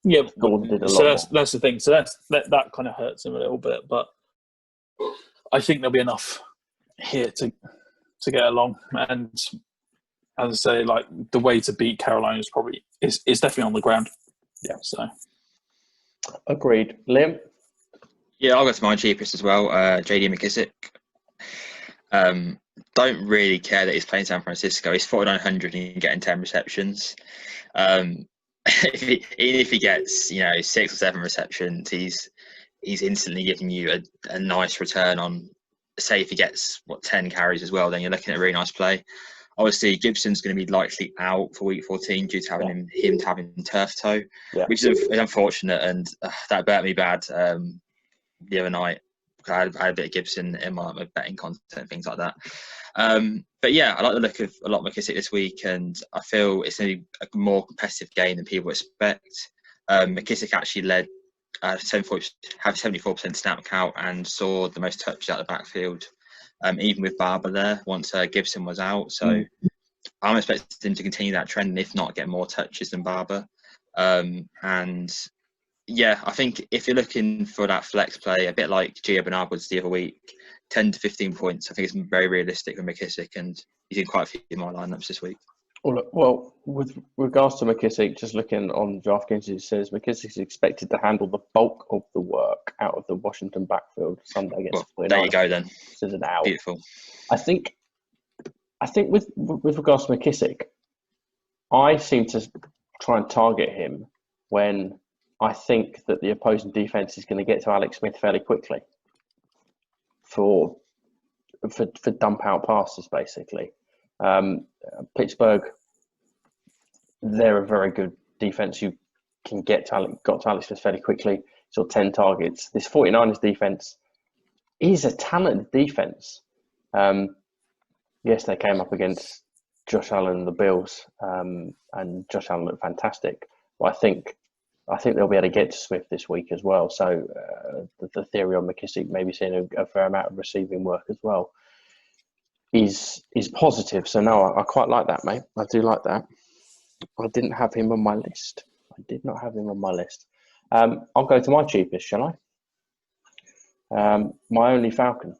Yeah, Gordon did a lot. So that's the thing. So that kind of hurts him a little bit, but I think there'll be enough here to get along. And as I say, like, the way to beat Carolina is definitely on the ground. Yeah. So agreed. Liam? Yeah, I'll go to my cheapest as well. JD McKissick. Don't really care that he's playing San Francisco. He's 4,900 and getting 10 receptions. Even if he gets 6 or 7 receptions, he's instantly giving you a nice return on. Say if he gets 10 carries as well, then you're looking at a really nice play. Obviously, Gibson's going to be likely out for week 14 due to having him having turf toe, which is unfortunate, and that hurt me bad the other night. I had a bit of Gibson in my betting content and things like that. But yeah, I like the look of a lot of McKissick this week, and I feel it's going to be a more competitive game than people expect. McKissick actually led 74% snap count and saw the most touches out of the backfield, even with Barber there once Gibson was out. So I'm expecting him to continue that trend, and if not, get more touches than Barber. And yeah, I think if you're looking for that flex play, a bit like Gio Bernard was the other week, 10 to 15 points, I think it's very realistic for McKissick, and he's in quite a few of my lineups this week. Well, with regards to McKissick, just looking on DraftKings, it says McKissick is expected to handle the bulk of the work out of the Washington backfield Sunday against the 49ers. There you go then. This is an out. Beautiful. I think with regards to McKissick, I seem to try and target him when I think that the opposing defense is going to get to Alex Smith fairly quickly for dump out passes, basically. Pittsburgh, they're a very good defense. You can got to Alex Smith fairly quickly. So 10 targets. This 49ers defense is a talented defense. Yes, they came up against Josh Allen and the Bills, and Josh Allen looked fantastic. But I think they'll be able to get to Smith this week as well. So the theory on McKissick maybe seeing a fair amount of receiving work as well is positive. So no, I quite like that, mate. I do like that. I didn't have him on my list. I did not have him on my list. I'll go to my cheapest, shall I? My only Falcon.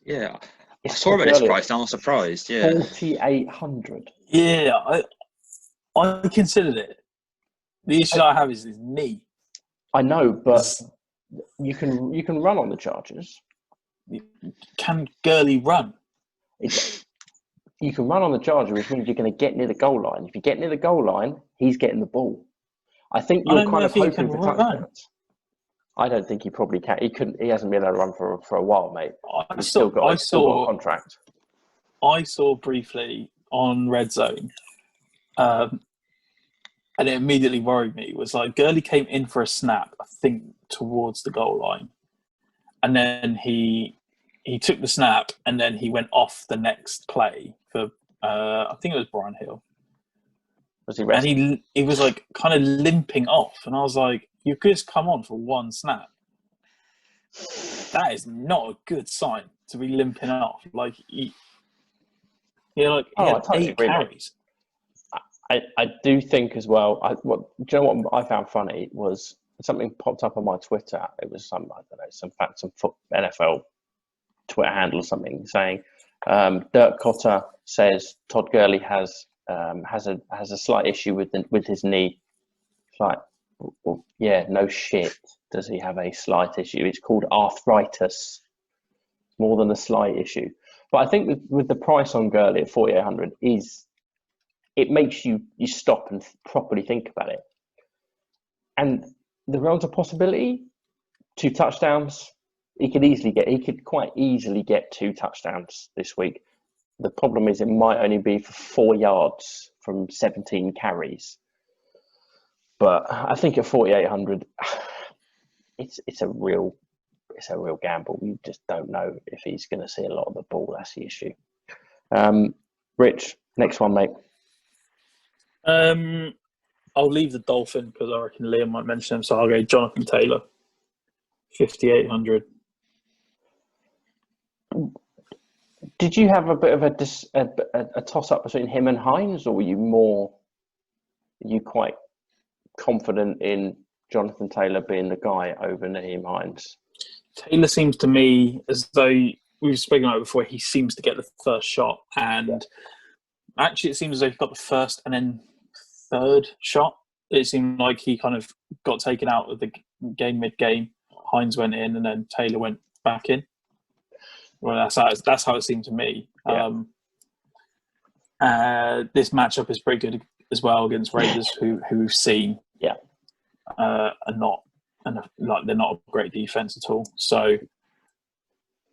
Yeah. I saw him at this price and I was surprised. Yeah. 4,800. Yeah, I considered it. The issue I have is his knee. I know, but you can run on the Chargers. Can Gurley run? You can run on the Charger, which means you're going to get near the goal line. If you get near the goal line, he's getting the ball. I think you're kind of hoping for touchdowns. I don't think he probably can. He couldn't. He hasn't been able to run for a while, mate. He's still got a contract. I saw briefly on Red Zone, and it immediately worried me. It was like Gurley came in for a snap, I think, towards the goal line, and then he took the snap, and then he went off the next play for I think it was Brian Hill. Was he resting? And he was like kind of limping off, and I was like, "You could just come on for one snap." That is not a good sign to be limping off. Like he had totally 8 carries. I do think as well. Do you know what I found funny was something popped up on my Twitter. It was some NFL Twitter handle or something saying Dirk Cotter says Todd Gurley has a slight issue with his knee. It's like, well, yeah, no shit. Does he have a slight issue? It's called arthritis. It's more than a slight issue. But I think with the price on Gurley at 4,800 it makes you stop and properly think about it. And the realms of possibility, 2 touchdowns. He could quite easily get 2 touchdowns this week. The problem is it might only be for 4 yards from 17 carries. But I think at 4,800, it's a real gamble. You just don't know if he's going to see a lot of the ball. That's the issue. Rich, next one, mate. I'll leave the Dolphin because I reckon Liam might mention him. So I'll go Jonathan Taylor, 5,800. Did you have a bit of a toss-up between him and Hines, or were you quite confident in Jonathan Taylor being the guy over Naheem Hines? Taylor seems to me as though we've spoken about it before. He seems to get the first shot, and actually, it seems as though he got the first and then third shot. It seemed like he kind of got taken out of the game mid-game. Hines went in, and then Taylor went back in. Well, that's how it seemed to me. Yeah. This matchup is pretty good as well against Raiders, who we've seen, are not they're not a great defense at all. So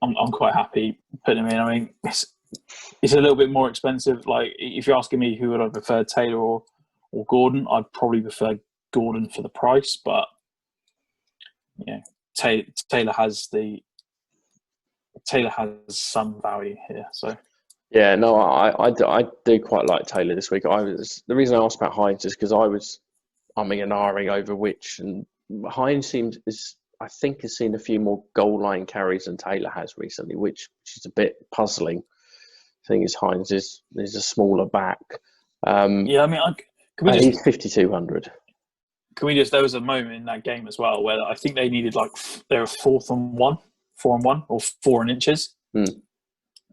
I'm quite happy putting him in. I mean, it's a little bit more expensive. Like, if you're asking me who would I prefer, Taylor or Gordon, I'd probably prefer Gordon for the price. But yeah, Taylor has some value here. So Yeah, no, I do quite like Taylor this week. The reason I asked about Hines is because I was umming and ahhing over which, and Hines I think has seen a few more goal line carries than Taylor has recently, which is a bit puzzling. Thing is, Hines is a smaller back. yeah, I mean, he's 5,200. Can we just? There was a moment in that game as well where I think they needed they were 4-on-1 or 4 inches.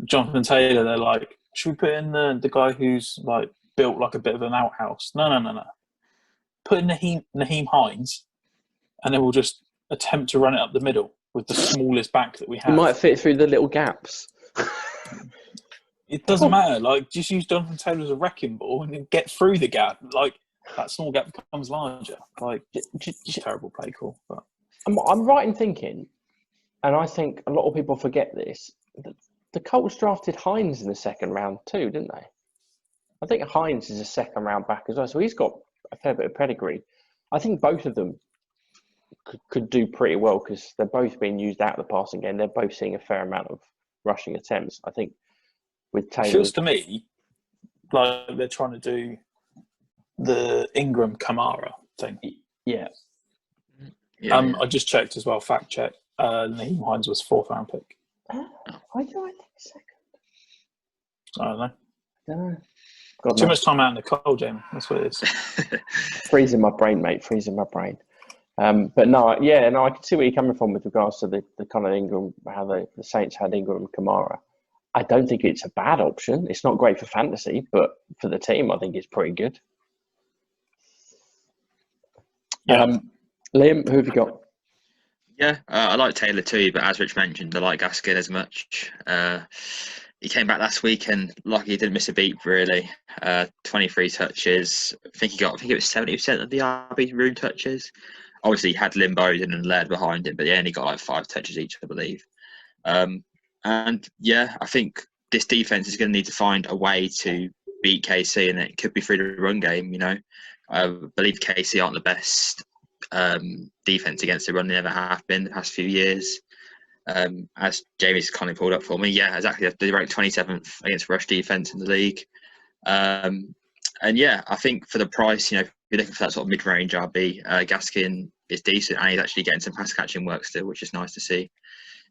Jonathan Taylor, they're like, should we put in the guy who's like built like a bit of an outhouse? No. Put in Naheem Hines, and then we'll just attempt to run it up the middle with the smallest back that we have. He might fit through the little gaps. It doesn't matter. Like, just use Jonathan Taylor as a wrecking ball and then get through the gap. Like, that small gap becomes larger. Like, just terrible play call. But I'm right in thinking, and I think a lot of people forget this, that the Colts drafted Hines in the second round too, didn't they? I think Hines is a second round back as well, so he's got a fair bit of pedigree. I think both of them could do pretty well because they're both being used out of the passing game. They're both seeing a fair amount of rushing attempts. I think with Taylor, it feels to me like they're trying to do the Ingram Kamara thing. Yeah. I just checked as well. Fact check. Naheem Hines was 4th round pick. Why do I think second? I don't know. God Too knows. much time out in the cold, Jamie. That's what it is. Freezing my brain, mate. Freezing my brain. But no, I can see where you're coming from with regards to the kind of Ingram, how the Saints had Ingram and Kamara. I don't think it's a bad option. It's not great for fantasy, but for the team, I think it's pretty good. Yeah. Liam, who have you got? Yeah, I like Taylor too, but as Rich mentioned, I like Gaskin as much. He came back last week and lucky he didn't miss a beat, really. 23 touches. I think it was 70% of the RB room touches. Obviously, he had Lynn Bowden and Laird behind him, but he only got like 5 touches each, I believe. And yeah, I think this defense is going to need to find a way to beat KC, and it could be through the run game. You know, I believe KC aren't the best defense against the run. They never have been the past few years. As Jamie's kind of pulled up for me, yeah, exactly. They ranked 27th against rush defense in the league. And yeah, I think for the price, you know, if you're looking for that sort of mid-range RB, Gaskin is decent, and he's actually getting some pass catching work still, which is nice to see.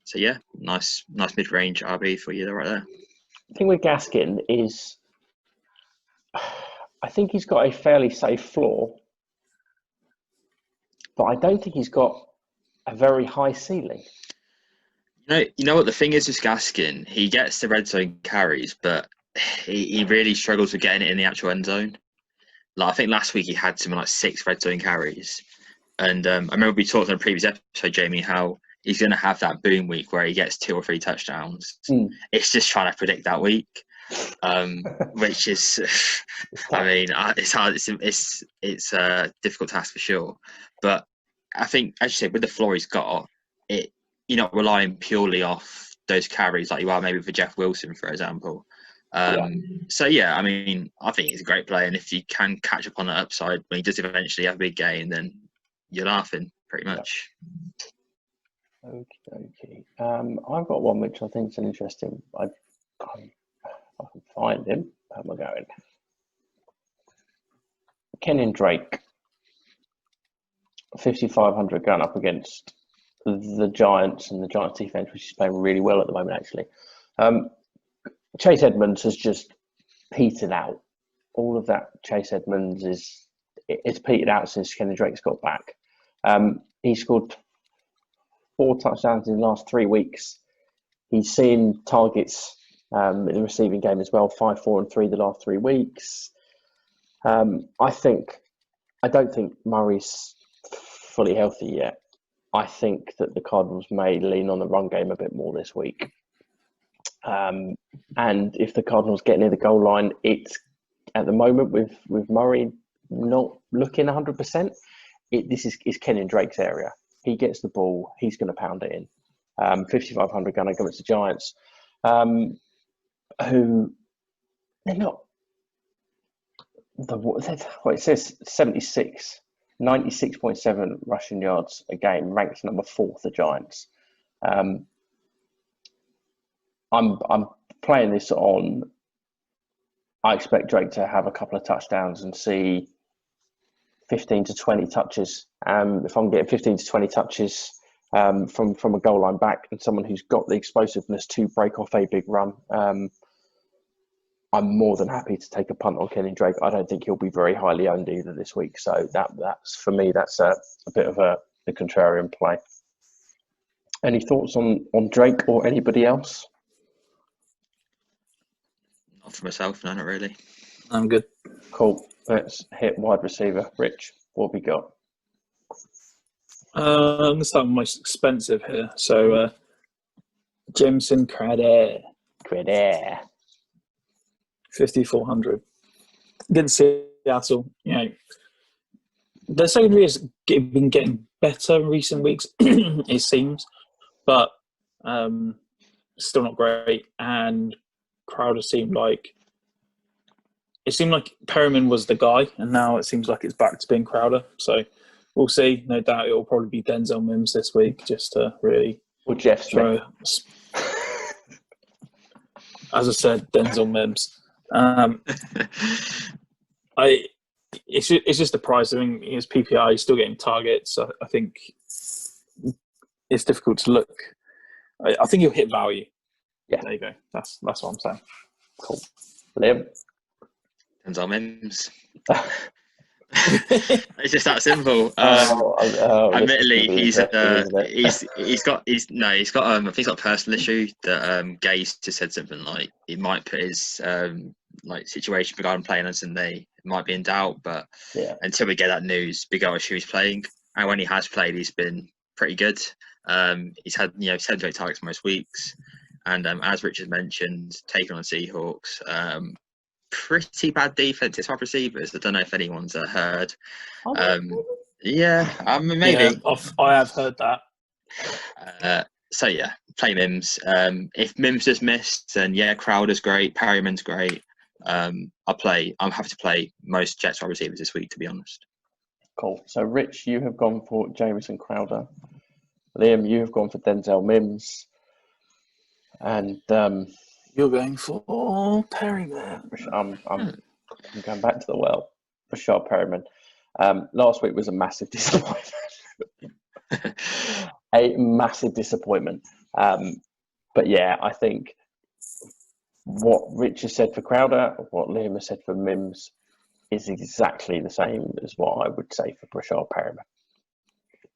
So yeah, nice mid-range RB for you right there. The thing with Gaskin is, I think he's got a fairly safe floor, but I don't think he's got a very high ceiling. You know what the thing is with Gaskin? He gets the red zone carries, but he really struggles with getting it in the actual end zone. Like, I think last week he had something like 6 red zone carries. And I remember we talked in a previous episode, Jamie, how he's going to have that boom week where he gets 2 or 3 touchdowns. It's just trying to predict that week, which is, I mean, it's hard. It's a difficult task for sure. But I think, as you said, with the floor he's got, you're not relying purely off those carries like you are maybe for Jeff Wilson, for example. So yeah, I mean, I think he's a great player, and if you can catch up on the upside when he does eventually have a big game, then you're laughing pretty much. Okay. I've got one which I think is an interesting. I can find him. How am I going? Kenyon Drake, 5,500 going up against the Giants, and the Giants defense, which is playing really well at the moment, actually. Chase Edmonds has just petered out. All of that Chase Edmonds it's petered out since Kenyon Drake's got back. He scored 4 touchdowns in the last 3 weeks. He's seen targets in the receiving game as well, 5, 4, and 3 the last 3 weeks. I don't think Murray's fully healthy yet. I think that the Cardinals may lean on the run game a bit more this week. And if the Cardinals get near the goal line, it's at the moment with Murray not looking 100%. This is Kenyon Drake's area. He gets the ball, he's going to pound it in. 5,500 going against the Giants. who they're not. What it says 96.7 rushing yards a game, ranks number 4 the Giants. I'm playing this on. I expect Drake to have a couple of touchdowns and see 15 to 20 touches. If I'm getting 15 to 20 touches from a goal line back and someone who's got the explosiveness to break off a big run, I'm more than happy to take a punt on Kenny Drake. I don't think he'll be very highly owned either this week. So that's for me, that's a bit of a contrarian play. Any thoughts on Drake or anybody else? Not for myself, no, not really. I'm good. Cool. Let's hit wide receiver. Rich, what have we got? I'm going to start with most expensive here. So, Jameson Crowder. 5,400 against Seattle. The secondary has been getting better in recent weeks, it seems, but still not great. And Crowder seemed like Perriman was the guy, and now it seems like it's back to being Crowder. So we'll see. No doubt it will probably be Denzel Mims this week, just to really or Jeff Smith. As I said, Denzel Mims. It's just the price. I mean, his PPI is still getting targets. I think it's difficult to look. I think he'll hit value. Yeah, there you go. That's what I'm saying. Cool. Liam. Denzel Mims. It's just that simple. Admittedly, he's got I think he's got a personal issue that Gaze just said something like he might put his situation regarding playing on Sunday might be in doubt, but until we get that news, big got issue he's playing, and when he has played, he's been pretty good. He's had 7 to 8 targets most weeks, and as Richard mentioned, taking on Seahawks. Pretty bad defense. It's wide receivers. I don't know if anyone's heard. Maybe. Yeah, I have heard that. So play Mims. If Mims just missed, then Crowder's great. Perryman's great. I'm happy to play most Jets wide receivers this week, to be honest. Cool. So Rich, you have gone for Jamison Crowder. Liam, you have gone for Denzel Mims. And you're going for Perryman. I'm going back to the well for Rashard Perryman. Last week was a massive disappointment. A massive disappointment. But I think what Rich has said for Crowder, what Liam has said for Mims, is exactly the same as what I would say for Rashard Perryman.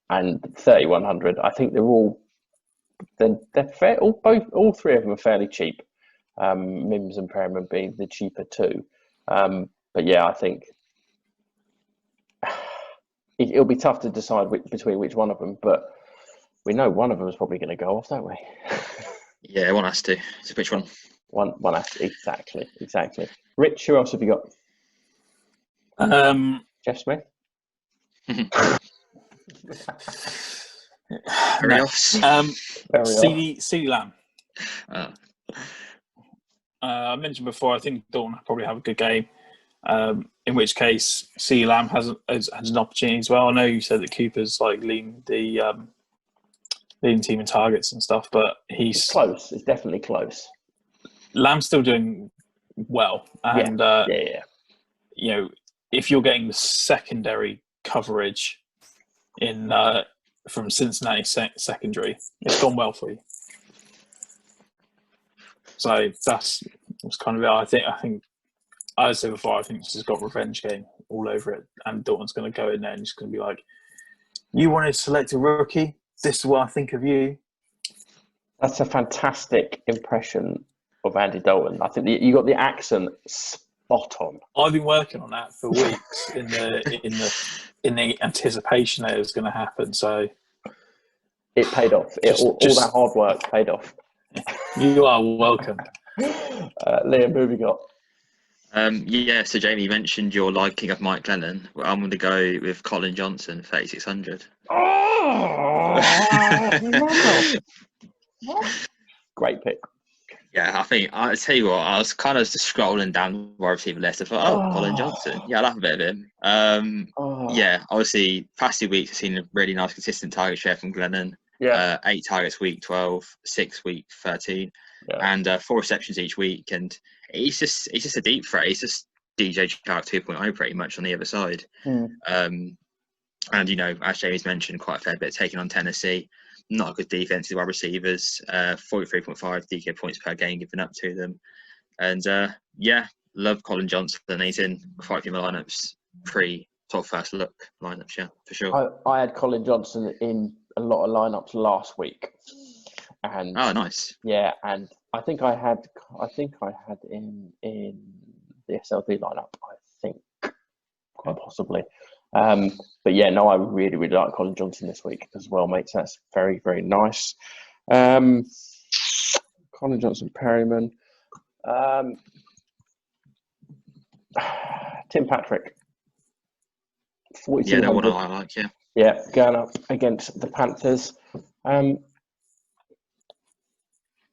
And 3,100, I think they're fair. All three of them are fairly cheap. Mims and Perriman being the cheaper two. But I think it'll be tough to decide between which one of them, but we know one of them is probably going to go off, don't we? One has to. So which one? One has to. Exactly. Rich, who else have you got? Jeff Smith? CeeDee Lamb. I mentioned before, I think Dalton will probably have a good game. In which case, CeeDee Lamb has an opportunity as well. I know you said that Cooper's leading the leading team in targets and stuff, but it's close. It's definitely close. Lamb's still doing well, and if you're getting the secondary coverage in from Cincinnati secondary, it's gone well for you. So that's kind of it. I think I said before, I think this has got revenge game all over it, and Dalton's going to go in there and he's going to be like, "You wanted to select a rookie. This is what I think of you." That's a fantastic impression of Andy Dalton. I think you got the accent spot on. I've been working on that for weeks in the anticipation that it was going to happen. So it paid off. All that hard work paid off. You are welcome. Liam, who have you got? So Jamie, you mentioned your liking of Mike Glennon. Well, I'm going to go with Colin Johnson, 3,600. Oh, great pick. Yeah, I think I tell you what, I was kind of just scrolling down the wide receiver list. I thought, Colin Johnson. Yeah, I like a bit of him. Yeah, obviously, past 2 weeks, I've seen a really nice, consistent target share from Glennon. Yeah. 8 targets week 12, 6 week 13, Yeah. and 4 receptions each week. And he's just a deep threat. He's just DJ Chark 2.0 pretty much on the other side. And, you know, as Jamie's mentioned, quite a fair bit taking on Tennessee. Not a good defensive wide receivers. 43.5 DK points per game given up to them. And, yeah, love Colin Johnson. He's in quite a few lineups pre-top first look lineups, yeah, for sure. I had Colin Johnson in a lot of lineups last week. And oh, nice. Yeah, and I think I had in the SLD lineup, I think, quite possibly. But yeah, no, I really, really like Colin Johnson this week as well, mates. That's very, very nice. Colin Johnson, Perryman. Tim Patrick. 4200. Yeah, no one I like, yeah. Yeah, going up against the Panthers.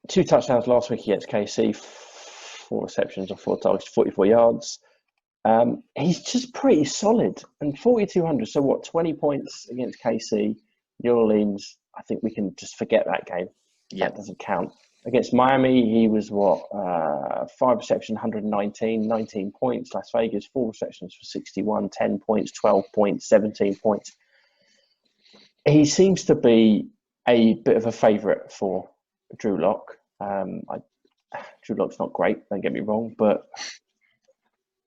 2 touchdowns last week against KC, 4 receptions or 4 targets, 44 yards. He's just pretty solid. And 4,200, so what, 20 points against KC, New Orleans, I think we can just forget that game. Yeah. That doesn't count. Against Miami, he was 5 receptions, 119, 19 points. Las Vegas, 4 receptions for 61, 10 points, 12 points, 17 points. He seems to be a bit of a favourite for Drew Lock. Drew Lock's not great, don't get me wrong, but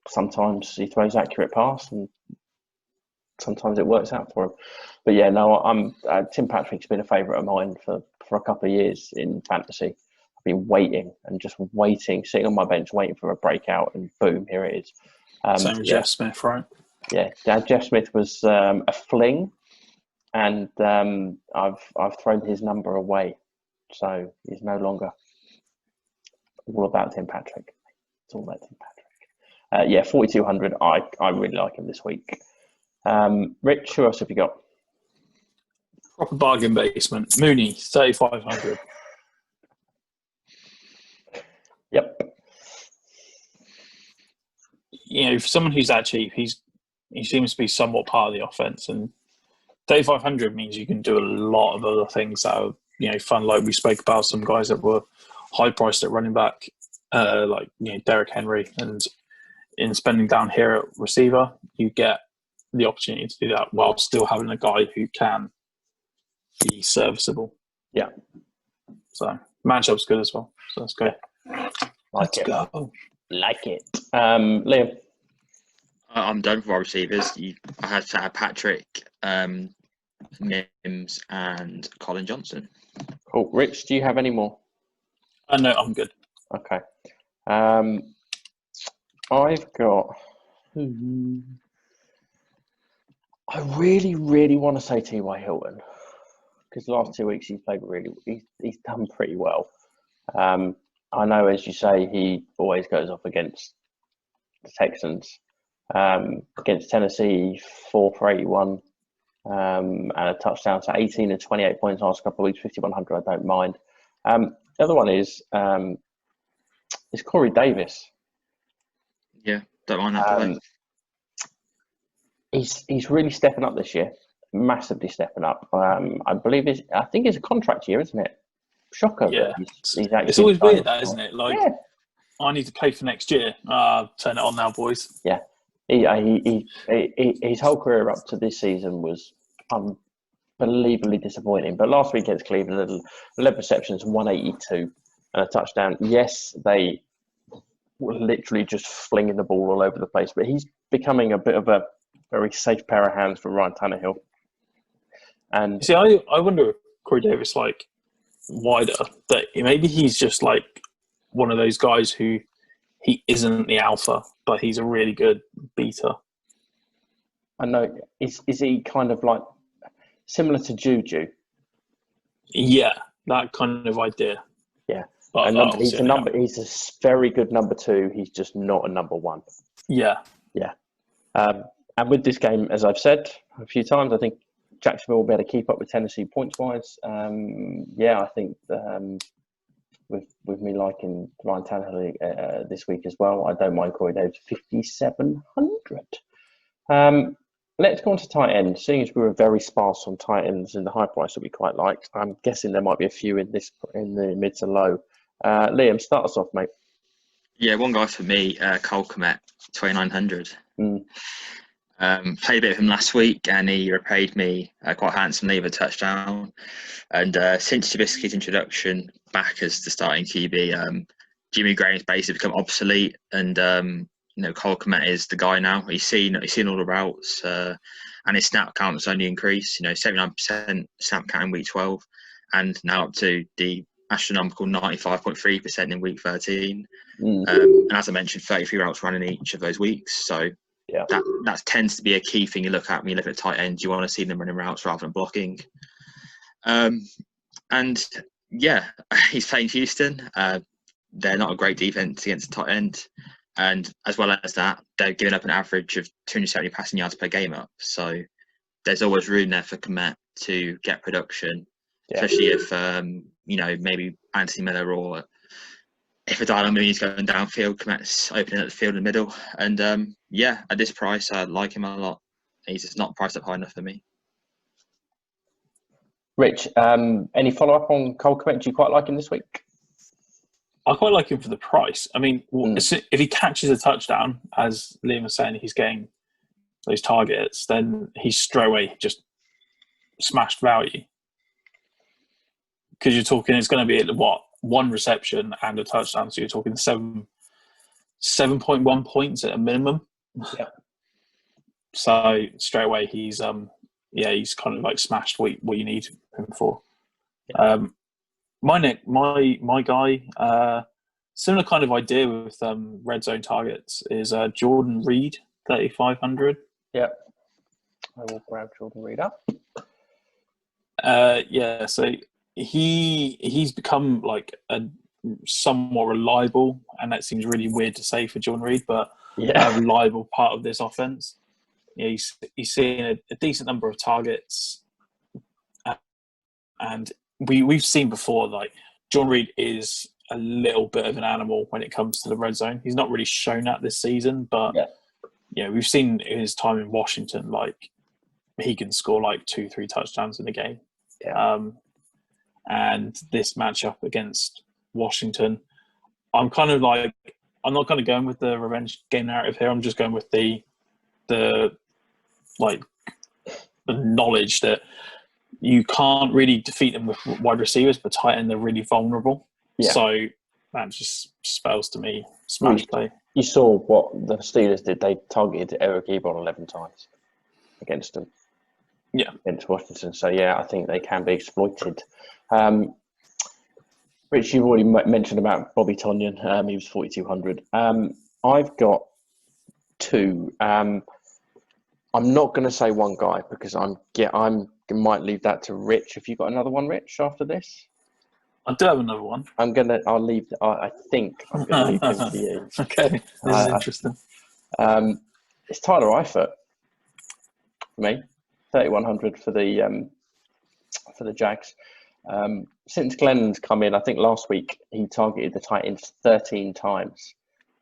sometimes he throws accurate pass and sometimes it works out for him. But yeah, no, Tim Patrick's been a favourite of mine for a couple of years in fantasy. I've been waiting, sitting on my bench, waiting for a breakout, and boom, here it is. Same with Jeff Smith, right? Yeah, Jeff Smith was a fling, and I've thrown his number away, so he's no longer all about Tim Patrick. It's all about Tim Patrick. Yeah, 4,200. I really like him this week. Rich, who else have you got? Proper bargain basement. Mooney, 3,500. Yep. You know, for someone who's that cheap, he seems to be somewhat part of the offense, and 3,500 means you can do a lot of other things that are, you know, fun. Like we spoke about some guys that were high priced at running back, like, you know, Derrick Henry, and in spending down here at receiver, you get the opportunity to do that while still having a guy who can be serviceable. Yeah. So Mashup's good as well. So let's go. Like it. Liam. I'm done for our receivers. I had to have Patrick, Mims, and Colin Johnson. Cool. Rich, do you have any more? No, I'm good. Okay. I've got. I really, really want to say T.Y. Hilton because the last 2 weeks he's played he's done pretty well. I know, as you say, he always goes off against the Texans. Against Tennessee, 4 for 81 and a touchdown. So 18 and 28 points last couple of weeks, 5,100. I don't mind. The other one is Corey Davis. Yeah, don't mind that. He's really stepping up this year, massively stepping up. I think it's a contract year, isn't it? Shocker. Yeah, it's always weird, that, isn't it? Like, yeah. I need to play for next year. Turn it on now, boys. Yeah, his whole career up to this season was unbelievably disappointing. But last week against Cleveland, 11 receptions, 182, and a touchdown. Yes, they were literally just flinging the ball all over the place, but he's becoming a bit of a very safe pair of hands for Ryan Tannehill. And see, I wonder if Corey Davis, like, wider, that maybe he's just like one of those guys who he isn't the alpha, but he's a really good beta. I know. Is he kind of like similar to Juju? Yeah, that kind of idea. Yeah, but he's a number. He's a very good number 2. He's just not a number 1. Yeah. And with this game, as I've said a few times, I think Jacksonville will be able to keep up with Tennessee points-wise. I think with me liking Ryan Tannehill this week as well. I don't mind Corey Davis 5,700. Let's go on to tight end. Seeing as we were very sparse on tight ends in the high price that we quite liked, I'm guessing there might be a few in the mid to low. Liam, start us off, mate. Yeah, one guy for me, Cole Kmet, 2,900. Played a bit of him last week, and he repaid me quite handsomely with a touchdown. And since Trubisky's introduction back as the starting QB, Jimmy Graham's basically become obsolete, and Cole Kmet is the guy now. He's seen all the routes, and his snap count's only increased. 79% snap count in week 12, and now up to the astronomical 95.3% in week 13. And as I mentioned, 33 routes run in each of those weeks. So yeah, that tends to be a key thing you look at when you look at tight ends. You want to see them running routes rather than blocking. And yeah, he's playing Houston. They're not a great defense against tight end. And as well as that, they're giving up an average of 270 passing yards per game up. So there's always room there for Kmet to get production, especially if, maybe Anthony Miller or if a Darnell Mooney's going downfield, Kmet's opening at the field in the middle. And at this price, I like him a lot. He's just not priced up high enough for me. Rich, any follow-up on Cole Kmet? Do you quite like him this week? I quite like him for the price. I mean, if he catches a touchdown, as Liam was saying, he's getting those targets, then he's straight away just smashed value. Because you're talking, it's going to be one reception and a touchdown, so you're talking 7.1 points at a minimum. Yeah. So straight away he's he's kind of like smashed what you need him for. Yeah. My guy, similar kind of idea with red zone targets is Jordan Reed, 3,500. Yeah, I will grab Jordan Reed up. So he's become like a somewhat reliable, and that seems really weird to say for Jordan Reed, but a reliable part of this offense. Yeah, he's seeing a decent number of targets, and we've seen before, like, John Reed is a little bit of an animal when it comes to the red zone. He's not really shown that this season, but we've seen his time in Washington, like, he can score like 2-3 touchdowns in a game. And this matchup against Washington, I'm kind of like, I'm not kind of going with the revenge game narrative here. I'm just going with the knowledge that you can't really defeat them with wide receivers, but tight end, they're really vulnerable. Yeah. So that just spells to me smash play. You saw what the Steelers did. They targeted Eric Ebron 11 times against them. Yeah. Against Washington. So, I think they can be exploited. Rich, you've already mentioned about Bobby Tonyan. He was 4,200. I've got two. I'm not going to say one guy because I might leave that to Rich. Have you got another one, Rich, after this? I do have another one. I think I'm going to leave him to you. Okay, this is interesting. It's Tyler Eifert for me, 3,100 for the Jags. Since Glennon's come in, I think last week he targeted the tight ends 13 times.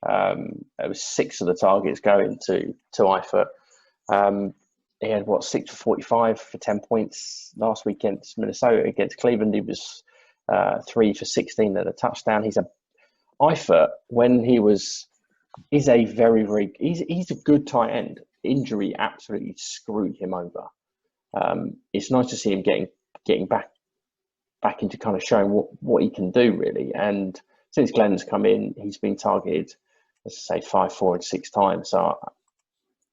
It was 6 of the targets going to Eifert. He had 6 for 45 for 10 points last week against Minnesota. Against Cleveland, he was 3 for 16 at a touchdown. Eifert, when he's a very, very, he's a good tight end. Injury absolutely screwed him over. It's nice to see him getting back into kind of showing what he can do, really. And since Glenn's come in, he's been targeted, let's say, 5, 4, and 6 times. So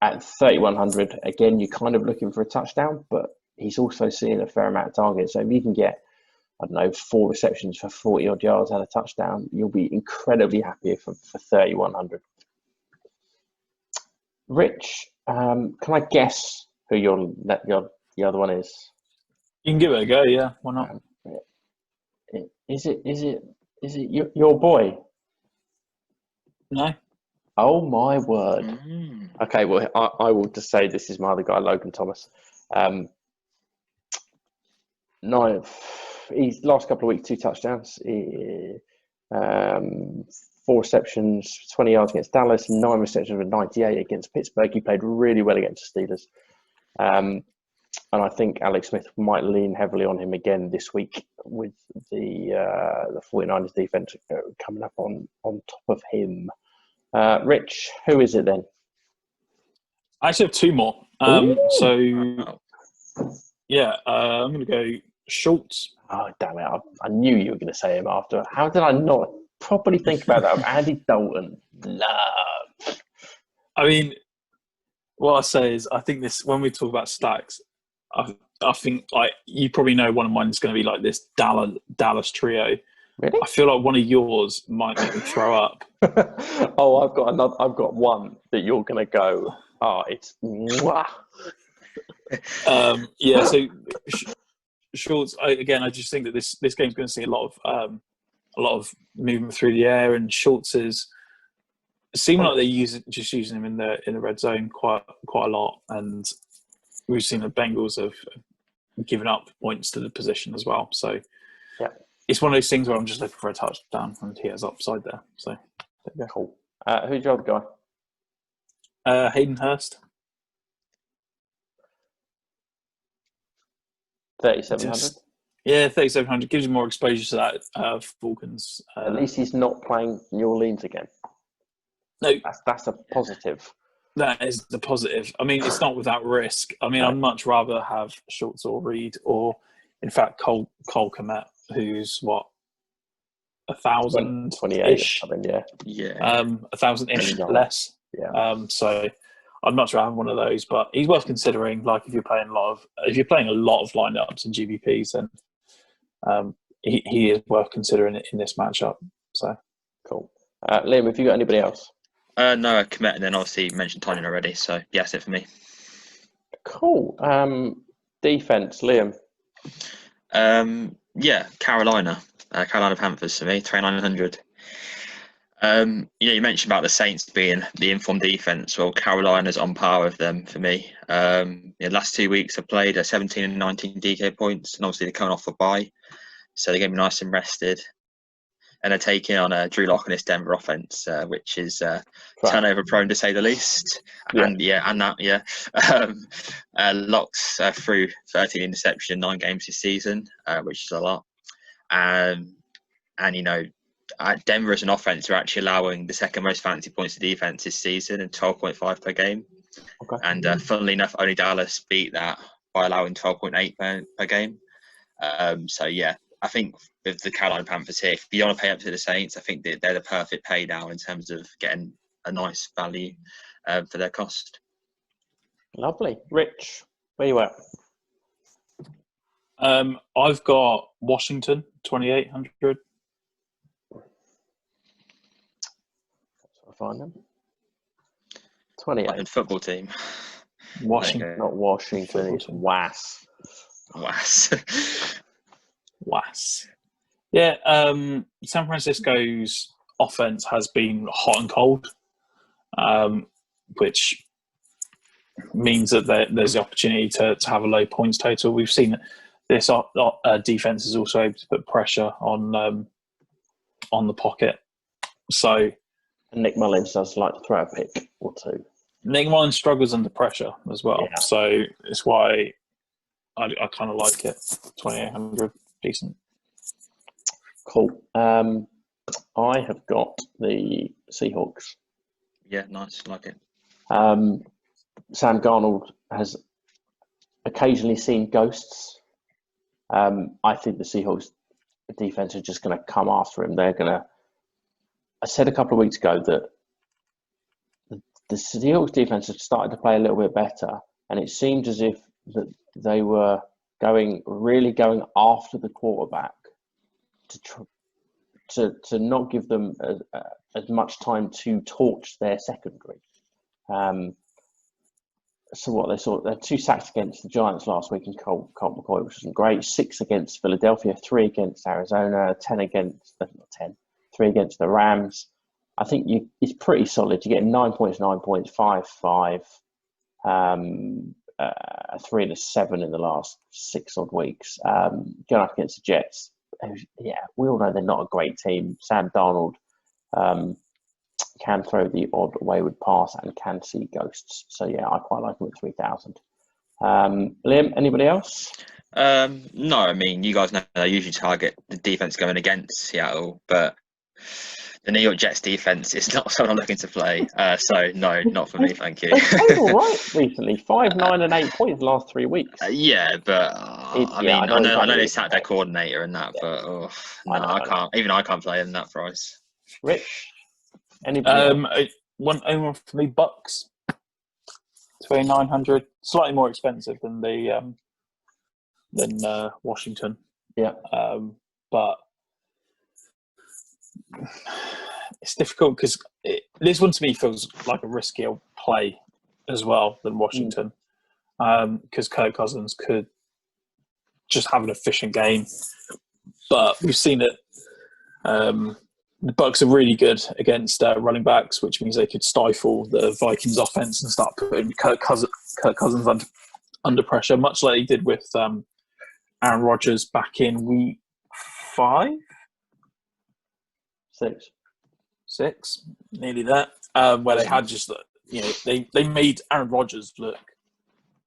at 3,100, again, you're kind of looking for a touchdown, but he's also seeing a fair amount of targets. So if you can get, 4 receptions for 40-odd yards and a touchdown, you'll be incredibly happy for 3,100. Rich, can I guess who the other one is? You can give it a go, yeah. Why not? Is it your boy? No. Oh my word. Okay, well, I will just say this is my other guy, Logan Thomas. He's last couple of weeks 2 touchdowns. 4 receptions, 20 yards against Dallas, 9 receptions with 98 against Pittsburgh. He played really well against the Steelers. And I think Alex Smith might lean heavily on him again this week with the 49ers defense coming up on top of him. Rich, who is it then? I actually have 2 more. I'm going to go Schultz. Oh, damn it. I knew you were going to say him after. How did I not properly think about that? Andy Dalton. Love. I mean, what I say is, I think this, when we talk about stacks, I think you probably know one of mine is going to be like this Dallas trio. Really? I feel like one of yours might make me throw up. Oh, I've got one that you're going to go. Oh, it's mwah. So Schultz. I just think that this game's going to see a lot of movement through the air, and Schultz is seeming like they're using him in the red zone quite a lot, and we've seen the Bengals have given up points to the position as well. So yeah, it's one of those things where I'm just looking for a touchdown, and he has upside there. So cool. Who's your other guy? Hayden Hurst. 3,700. Yeah, 3,700 gives you more exposure to that Falcons. At least he's not playing New Orleans again. No, that's a positive. That is the positive. I mean, it's not without risk. I mean, I'd much rather have Schultz or Reed, or in fact Cole Kmet, who's 1,000-ish. Yeah. 1,000-ish less. Yeah. So I'd much rather have one of those, but he's worth considering. Like if you're playing a lot of lineups and GBPs, then he is worth considering in this matchup. So cool. Liam, have you got anybody else? No, I commit, and then obviously you mentioned Tonyan already. So yeah, that's it for me. Cool. Defense, Liam. Carolina Panthers for me, 2,900. You mentioned about the Saints being the informed defense. Well, Carolina's on par with them for me. Last 2 weeks I've played 17 and 19 DK points, and obviously they're coming off a bye, so they're going to be nice and rested. And they're taking on Drew Lock and his Denver offense, which is turnover prone to say the least. Yeah. Lock's through 13 interceptions in 9 games this season, which is a lot. Denver as an offense are actually allowing the second most fantasy points to defense this season, and 12.5 per game. Okay. And funnily enough, only Dallas beat that by allowing 12.8 per game. I think with the Carolina Panthers here, if you want to pay up to the Saints, I think they're the perfect pay now in terms of getting a nice value for their cost. Lovely. Rich, where you at? I've got Washington, 2,800. I'll find them. 28. Like football team. Washington. Not Washington, it's WAS. WAS. Yeah, San Francisco's offense has been hot and cold, which means that there's the opportunity to have a low points total. We've seen this defense is also able to put pressure on the pocket. So Nick Mullins does like to throw a pick or two. Nick Mullins struggles under pressure as well. Yeah. So it's why I kind of like it. 2,800, decent. Cool. I have got the Seahawks. Yeah, nice. Like it. Sam Darnold has occasionally seen ghosts. I think the Seahawks defense is just going to come after him. They're going to. I said a couple of weeks ago that the Seahawks defense had started to play a little bit better, and it seemed as if that they were going after the quarterback to not give them as much time to torch their secondary. So what they saw, they had 2 sacks against the Giants last week in Colt McCoy, which wasn't great. 6 against Philadelphia, 3 against Arizona, 3 against the Rams. I think it's pretty solid. You're getting 9 points, 9 points, 5, 5, 3 and a 7 in the last 6 odd weeks. Going up against the Jets, we all know they're not a great team. Sam Darnold can throw the odd wayward pass and can see ghosts. So yeah, I quite like him at 3,000. Liam, anybody else? No, I mean, you guys know I usually target the defense going against Seattle, but the New York Jets defense is not someone I'm looking to play. So no, not for me, thank you. They played all right recently. 5, 9, and 8 points the last 3 weeks. Yeah, but I know they sacked their coordinator and that, but I can't. Even I can't play him that price. Rich, anybody? One for me, Bucks. 2,900, slightly more expensive than Washington. Yeah, but it's difficult because this one to me feels like a riskier play as well than Washington, because Kirk Cousins could just have an efficient game, but we've seen it. The Bucks are really good against running backs, which means they could stifle the Vikings offense and start putting Kirk Cousins under pressure, much like he did with Aaron Rodgers back in week 5? 6, nearly that, where they had just, they made Aaron Rodgers look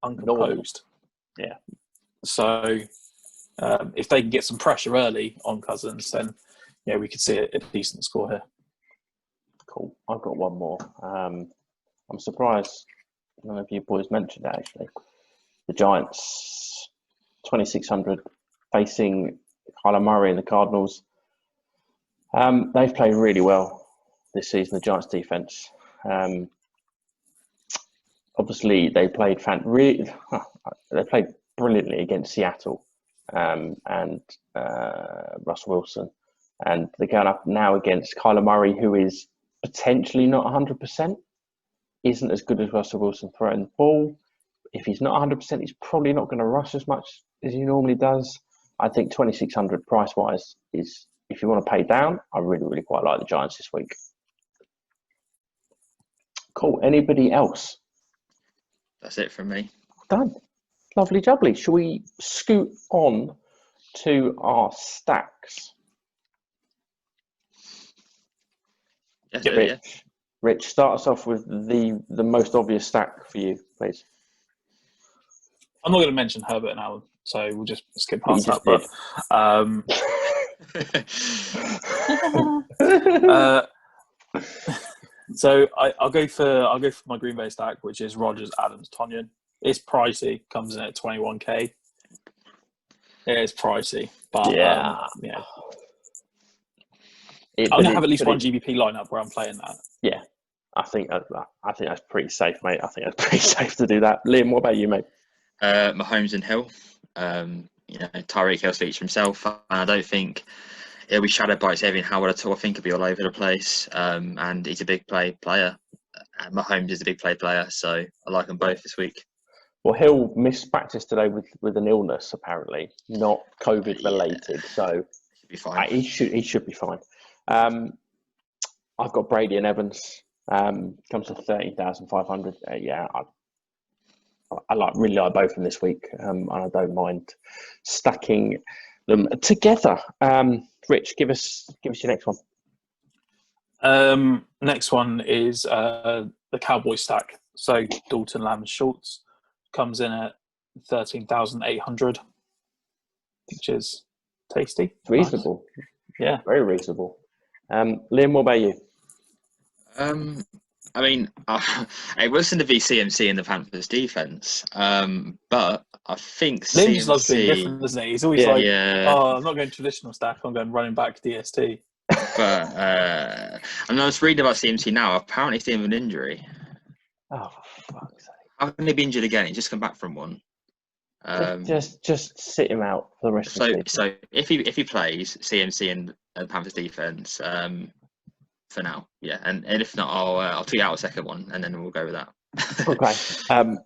uncomposed. Yeah. So if they can get some pressure early on Cousins, then we could see a decent score here. Cool. I've got one more. I'm surprised none of you boys mentioned it, actually. The Giants, 2,600, facing Kyler Murray and the Cardinals. They've played really well this season, the Giants defense. Obviously, they played brilliantly against Seattle and Russell Wilson. And they're going up now against Kyler Murray, who is potentially not 100%, isn't as good as Russell Wilson throwing the ball. If he's not 100%, he's probably not going to rush as much as he normally does. I think 2,600 price-wise is, if you want to pay down, I really, really quite like the Giants this week. Cool. Anybody else? That's it from me. Done. Lovely jubbly. Shall we scoot on to our stacks? Yes, Rich, start us off with the most obvious stack for you, please. I'm not going to mention Herbert and Allen, so we'll just skip past that. So I'll go for my Green Bay stack, which is Rodgers, Adams, Tonyan. It's pricey, comes in at 21k. It is pricey, but I'm gonna have at least one GBP lineup where I'm playing that. Yeah, I think that's pretty safe, mate. I think that's pretty safe to do that. Liam, what about you, mate? Mahomes and Hill. Tyreek Hill speaks for himself, and I don't think he'll be shadowed by Xavier Howard at all. I think he'll be all over the place, and he's a big player. Mahomes is a big player, so I like them both this week. Well, Hill missed practice today with an illness, apparently, not COVID related, so he'll be fine. He should be fine. I've got Brady and Evans. Comes to 13,500. I really like both of them this week, and I don't mind stacking them together. Rich, give us your next one. Next one is the Cowboy stack. So Dalton, Lamb, and Schultz comes in at 13,800, which is tasty. Reasonable. Nice. Yeah, very reasonable. Liam, what about you? I mean, it wasn't to be CMC in the Panthers defense, but I think Liam just loves being different, doesn't he? He's always I'm not going traditional stack, I'm going running back DST. But I was reading about CMC now. Apparently, he's dealing with an injury. Oh, for fuck's sake! How can he be injured again? He's just come back from one. Just sit him out for the rest of the season. So if he plays CMC in the Panthers defense, for now, yeah, and if not, I'll tweet out a second one, and then we'll go with that. Okay.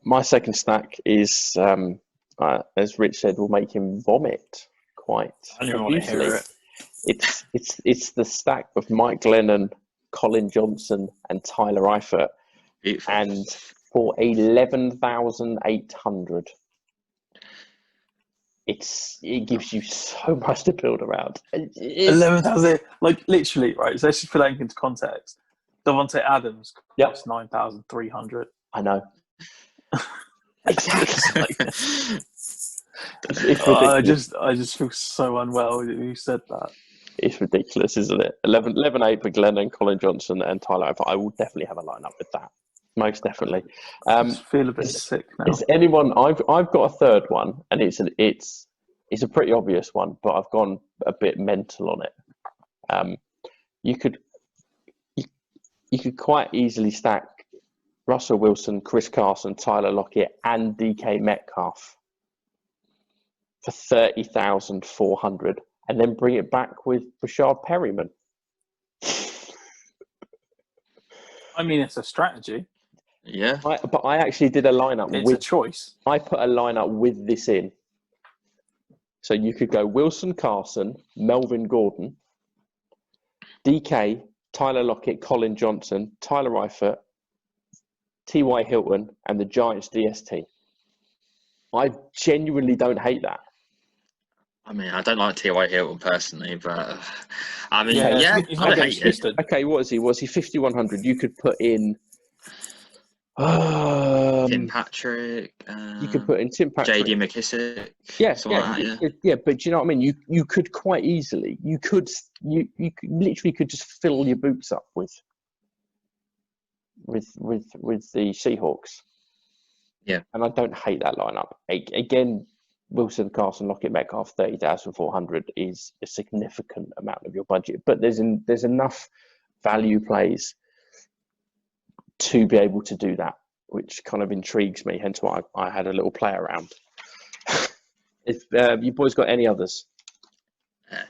My second stack is, as Rich said, will make him vomit quite easily. It's the stack of Mike Glennon, Colin Johnson, and Tyler Eifert, Beautiful. And for 11,800. it gives you so much to build around. 11,000, like literally, right? So let's just put that into context. Devontae Adams costs 9,300. I know. Exactly. It's ridiculous. I just feel so unwell that you said that. It's ridiculous, isn't it? 11-8 for Glenn and Colin Johnson and Tyler. I will definitely have a lineup with that. Most definitely. I just feel a bit sick now. Is anyone? I've got a third one, and it's a pretty obvious one, but I've gone a bit mental on it. You could quite easily stack Russell Wilson, Chris Carson, Tyler Lockett, and DK Metcalf for 30,400, and then bring it back with Rashard Perryman. I mean, it's a strategy. Yeah. But I actually did a lineup It's a choice. I put a lineup with this in. So you could go Wilson, Carson, Melvin Gordon, DK, Tyler Lockett, Colin Johnson, Tyler Eifert, T.Y. Hilton, and the Giants DST. I genuinely don't hate that. I mean, I don't like T.Y. Hilton personally, but I mean, he's I not don't hate it. Okay, what is he? Was he 5,100? You could put in Tim Patrick. You could put in Tim Patrick, J.D. McKissick. Yeah, but do you know what I mean? You could quite easily. You literally could just fill your boots up with the Seahawks. Yeah, and I don't hate that lineup. Again, Wilson, Carson, Lockett, Metcalf, 30,400 is a significant amount of your budget, but there's enough value plays to be able to do that, which kind of intrigues me. Hence why I had a little play around. If you boys got any others?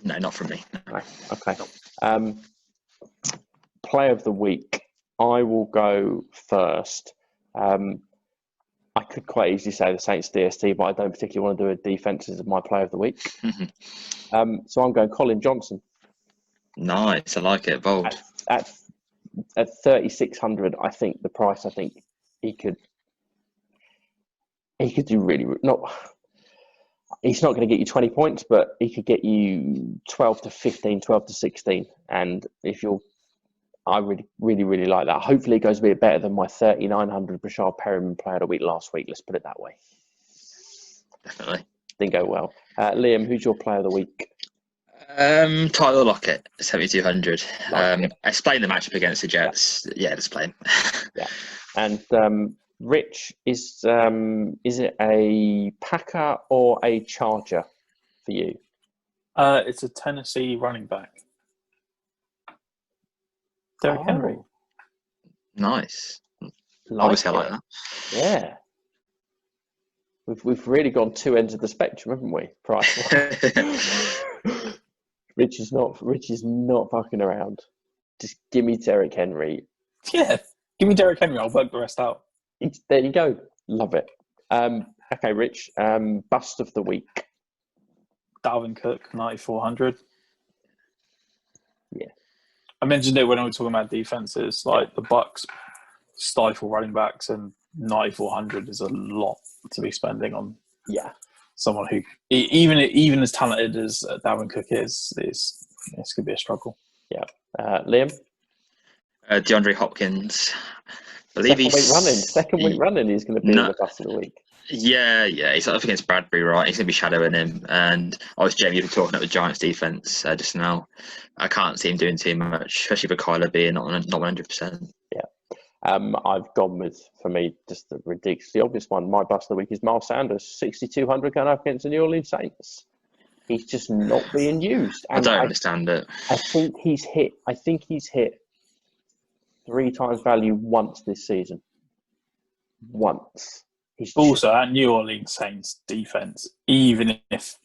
No, not from me. No. Okay. Play of the week. I will go first. I could quite easily say the Saints DST, but I don't particularly want to do a defense as my play of the week. So I'm going Colin Johnson. Nice, I like it. Bold. At 3,600, I think the price. I think he could do really not. He's not going to get you 20 points, but he could get you 12 to 15, 12 to 16. And I really, really, really like that. Hopefully, it goes a bit better than my 3,900 Rashard Perryman player of the week last week. Let's put it that way. Definitely. Didn't go well. Liam, who's your player of the week? Tyler Lockett, 7,200. Explain the matchup against the Jets. Yeah, just play him. Yeah. And Rich, is it a Packer or a Charger for you? It's a Tennessee running back. Derrick Henry. Nice. Obviously, I like that. Yeah. We've really gone two ends of the spectrum, haven't we? Price. Rich is not fucking around. Just give me Derrick Henry. Yeah, give me Derrick Henry. I'll work the rest out. There you go. Love it. Okay, Rich. Bust of the week. Dalvin Cook, 9,400. Yeah. I mentioned it when I was talking about defenses. Like the Bucks stifle running backs, and 9,400 is a lot to be spending on. Yeah. Someone who, even as talented as Dalvin Cook is it's going to be a struggle. Yeah. Liam? DeAndre Hopkins. I believe Second week running, he's going to be in the bust of the week. Yeah. He's up against Bradbury, right? He's going to be shadowing him. And Jamie, you were talking about the Giants defense just now. I can't see him doing too much, especially for Kyler being not 100%. Yeah. I've gone with, for me, just the ridiculously obvious one. My bust of the week is Miles Sanders, 6,200 going up against the New Orleans Saints. He's just not being used. And I don't understand it. I think he's hit 3 times value once this season. Once. Also, that New Orleans Saints defense, even if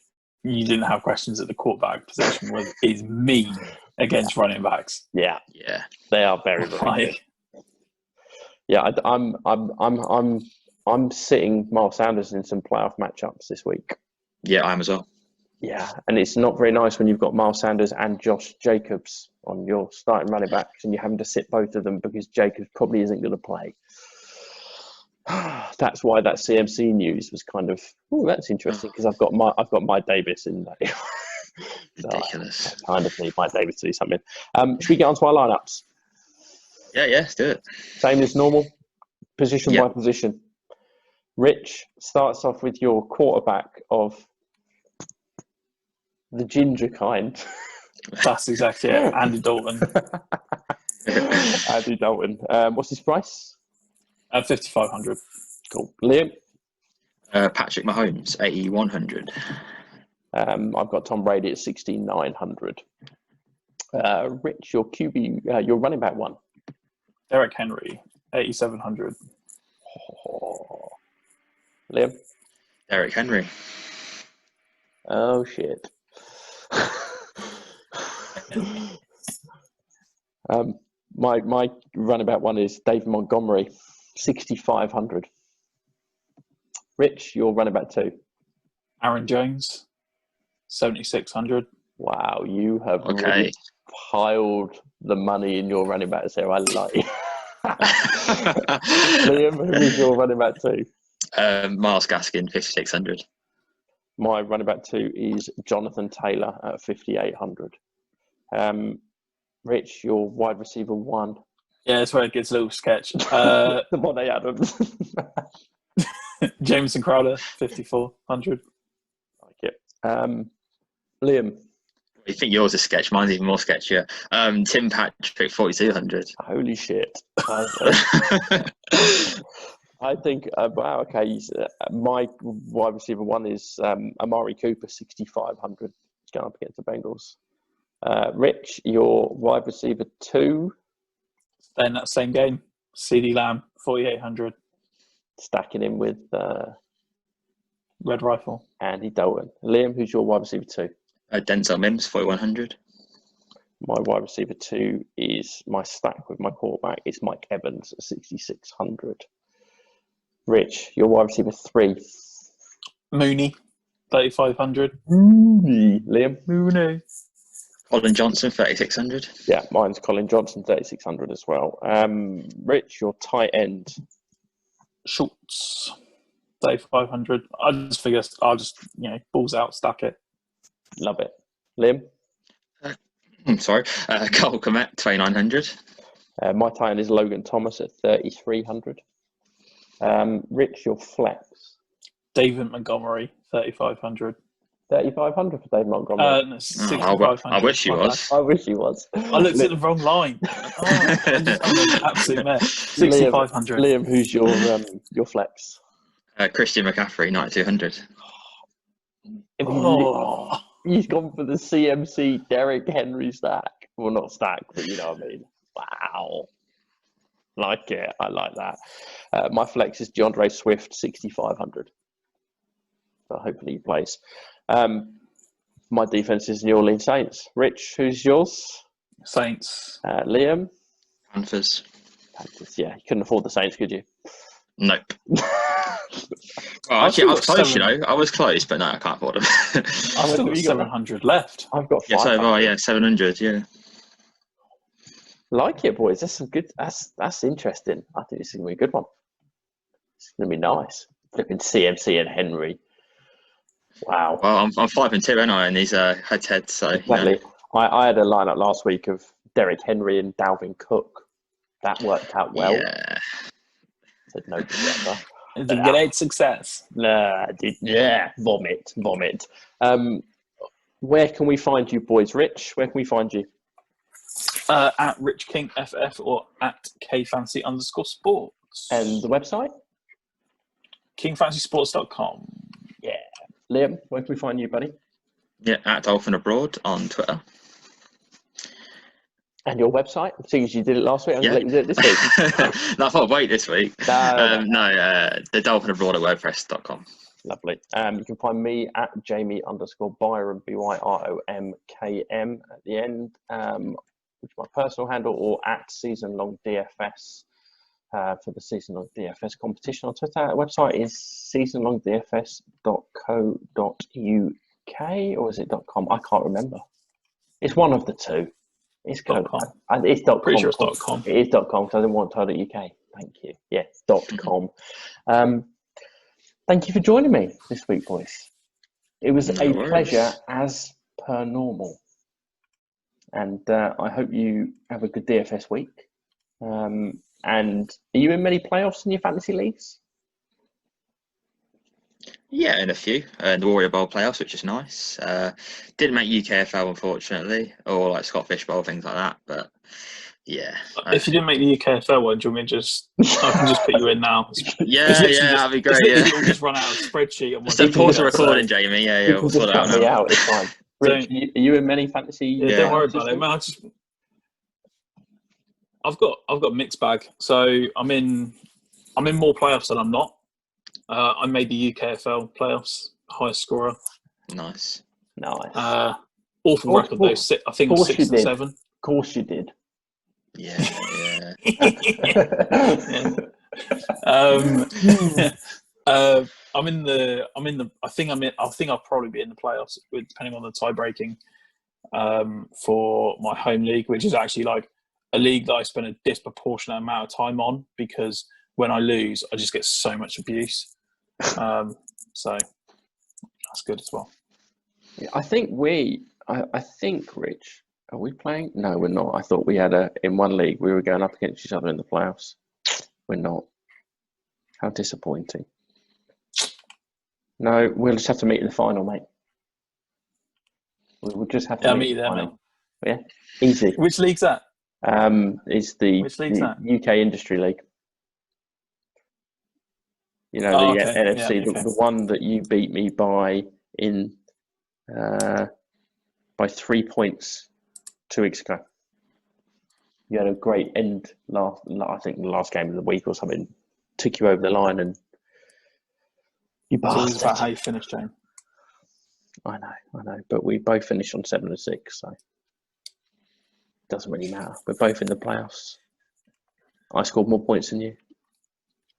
you didn't have questions at the quarterback position, is mean against running backs. Yeah, they are very, very good. Yeah, I'm sitting Miles Sanders in some playoff matchups this week. Yeah, I am as well. Yeah, and it's not very nice when you've got Miles Sanders and Josh Jacobs on your starting running backs, and you're having to sit both of them because Jacobs probably isn't going to play. That's why that CMC news was kind of, that's interesting because I've got my Davis in there. Ridiculous. So I kind of need my Davis to do something. Should we get onto our lineups? Yeah, let's do it. Same as normal, position by position. Rich starts off with your quarterback of the ginger kind. That's exactly it. Andy Dalton. Andy Dalton. What's his price? 5,500. Cool. Liam? Patrick Mahomes, 8,100. I've got Tom Brady at 6,900. Rich, your QB, your running back one. Derek Henry, 8,700. Oh. Liam? Derek Henry. Oh, shit. My running back one is David Montgomery, 6,500. Rich, your running back two. Aaron Jones, 7,600. Wow, you have really piled the money in your running backs there. I like it. Liam, who is your running back two? Miles Gaskin, 5,600. My running back two is Jonathan Taylor at 5,800. Rich, your wide receiver one. Yeah, that's where it gets a little sketch. Devontae Adams. Jameson Crowder, 5,400. Like it. Liam. You think yours is sketch? Mine's even more sketchier. Tim Patrick, 4,200. Holy shit. I think, wow, okay. My wide receiver one is Amari Cooper, 6,500. He's going up against the Bengals. Rich, your wide receiver two. Then that same game, CeeDee Lamb, 4,800. Stacking him with Red Rifle. Andy Dalton. Liam, who's your wide receiver two? Denzel Mims, 4,100. My wide receiver two is my stack with my quarterback. It's Mike Evans at 6,600. Rich, your wide receiver three. Mooney, 3,500. Mooney. Liam? Mooney. Colin Johnson, 3,600. Yeah, mine's Colin Johnson, 3,600 as well. Rich, your tight end. Schultz, 3,500. I just figure I'll just, balls out, stack it. Love it. Liam? Cole Kmet, 2,900. My tight end is Logan Thomas at 3,300. Rich, your flex. David Montgomery, 3,500. 3,500 for David Montgomery. 6,500. I wish he was. I wish he was. I looked at the wrong line. I'm an absolute mess. 6,500. Liam, who's your flex? Christian McCaffrey, 9,200. Oh. He's gone for the CMC Derek Henry stack. Well, not stack, but you know what I mean. Wow. Like it. I like that. My flex is DeAndre Swift, 6,500. So hopefully he plays. My defense is New Orleans Saints. Rich, who's yours? Saints. Liam? Panthers. Yeah, you couldn't afford the Saints, could you? Nope. Well, actually, I was close, I was close, but no, I can't afford them. I've still got 700 left. I've got 500. Yeah, so far, 700, yeah. Like it, boys. That's some good. That's interesting. I think this is going to be a good one. It's going to be nice. Flipping CMC and Henry. Wow. Well, I'm 5-2, aren't I? And these head-to-head, so... Exactly. I had a lineup last week of Derek Henry and Dalvin Cook. That worked out well. Yeah. Said no together. It's a great success. Vomit. Where can we find you, boys? Rich, where can we find you? At Rich King FF or at KFancy_sports. And the website? KingFancySports.com. Yeah. Liam, where can we find you, buddy? Yeah, at Dolphin Abroad on Twitter. And your website? Seeing as you did it last week, I'm going to let you do it this week. No, I thought wait this week. The Dolphin Abroad at WordPress.com. Lovely. You can find me at Jamie_Byrom, BYROMKM at the end, which is my personal handle, or at Season Long DFS for the Season Long DFS competition on Twitter. Our website is seasonlongdfs.co.uk, or is it .com? I can't remember. It's one of the two. It's .com. It's .com. Pretty sure it's .com. It is .com because I didn't want .uk. Thank you. Yeah, .com. Thank you for joining me this week, boys. It was a pleasure as per normal. And I hope you have a good DFS week. And are you in many playoffs in your fantasy leagues? Yeah, in a few. The Warrior Bowl playoffs, which is nice. Didn't make UKFL, unfortunately, or like Scottish Bowl, things like that. But yeah. If you didn't make the UKFL one, do you want me I can just put you in now. That'd be great. It'll just run out of spreadsheet on my Just pause the recording, Jamie. Yeah, we'll sort it out now. Me out. It's fine. Rich, are you in many fantasy? Yeah, don't worry about it, man. I've got mixed bag. So I'm in more playoffs than I'm not. I made the UKFL playoffs, highest scorer. Nice. Awful record though. I think it was 6 and 7. Of course you did. Yeah. I think I'll probably be in the playoffs, depending on the tie breaking, for my home league, which is actually like a league that I spend a disproportionate amount of time on, because when I lose, I just get so much abuse. So that's good as well. Yeah, I think Rich, are we playing? No, we're not. I thought we had in one league we were going up against each other in the playoffs. We're not. How disappointing. No, we'll just have to meet in the final, mate. We'll just have to meet in the final. Mate. Yeah, easy. Which league's that? It's the UK Industry League. You know, the NFC, the one that you beat me by 3 points 2 weeks ago. You had a great end I think the last game of the week or something, took you over the line, and you bastard. It's about how you finished, James. I know, but we both finished on 7 and 6, so it doesn't really matter. We're both in the playoffs. I scored more points than you.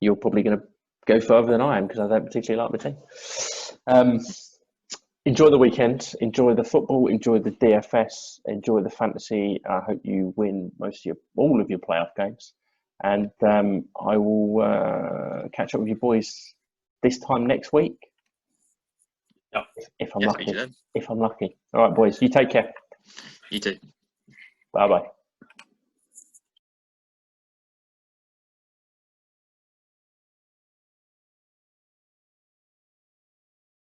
You're probably going to go further than I am, because I don't particularly like the team. Enjoy the weekend. Enjoy the football. Enjoy the DFS. Enjoy the fantasy. I hope you win all of your playoff games. And I will catch up with you boys this time next week. Yep. If I'm lucky. All right, boys. You take care. You too. Bye-bye.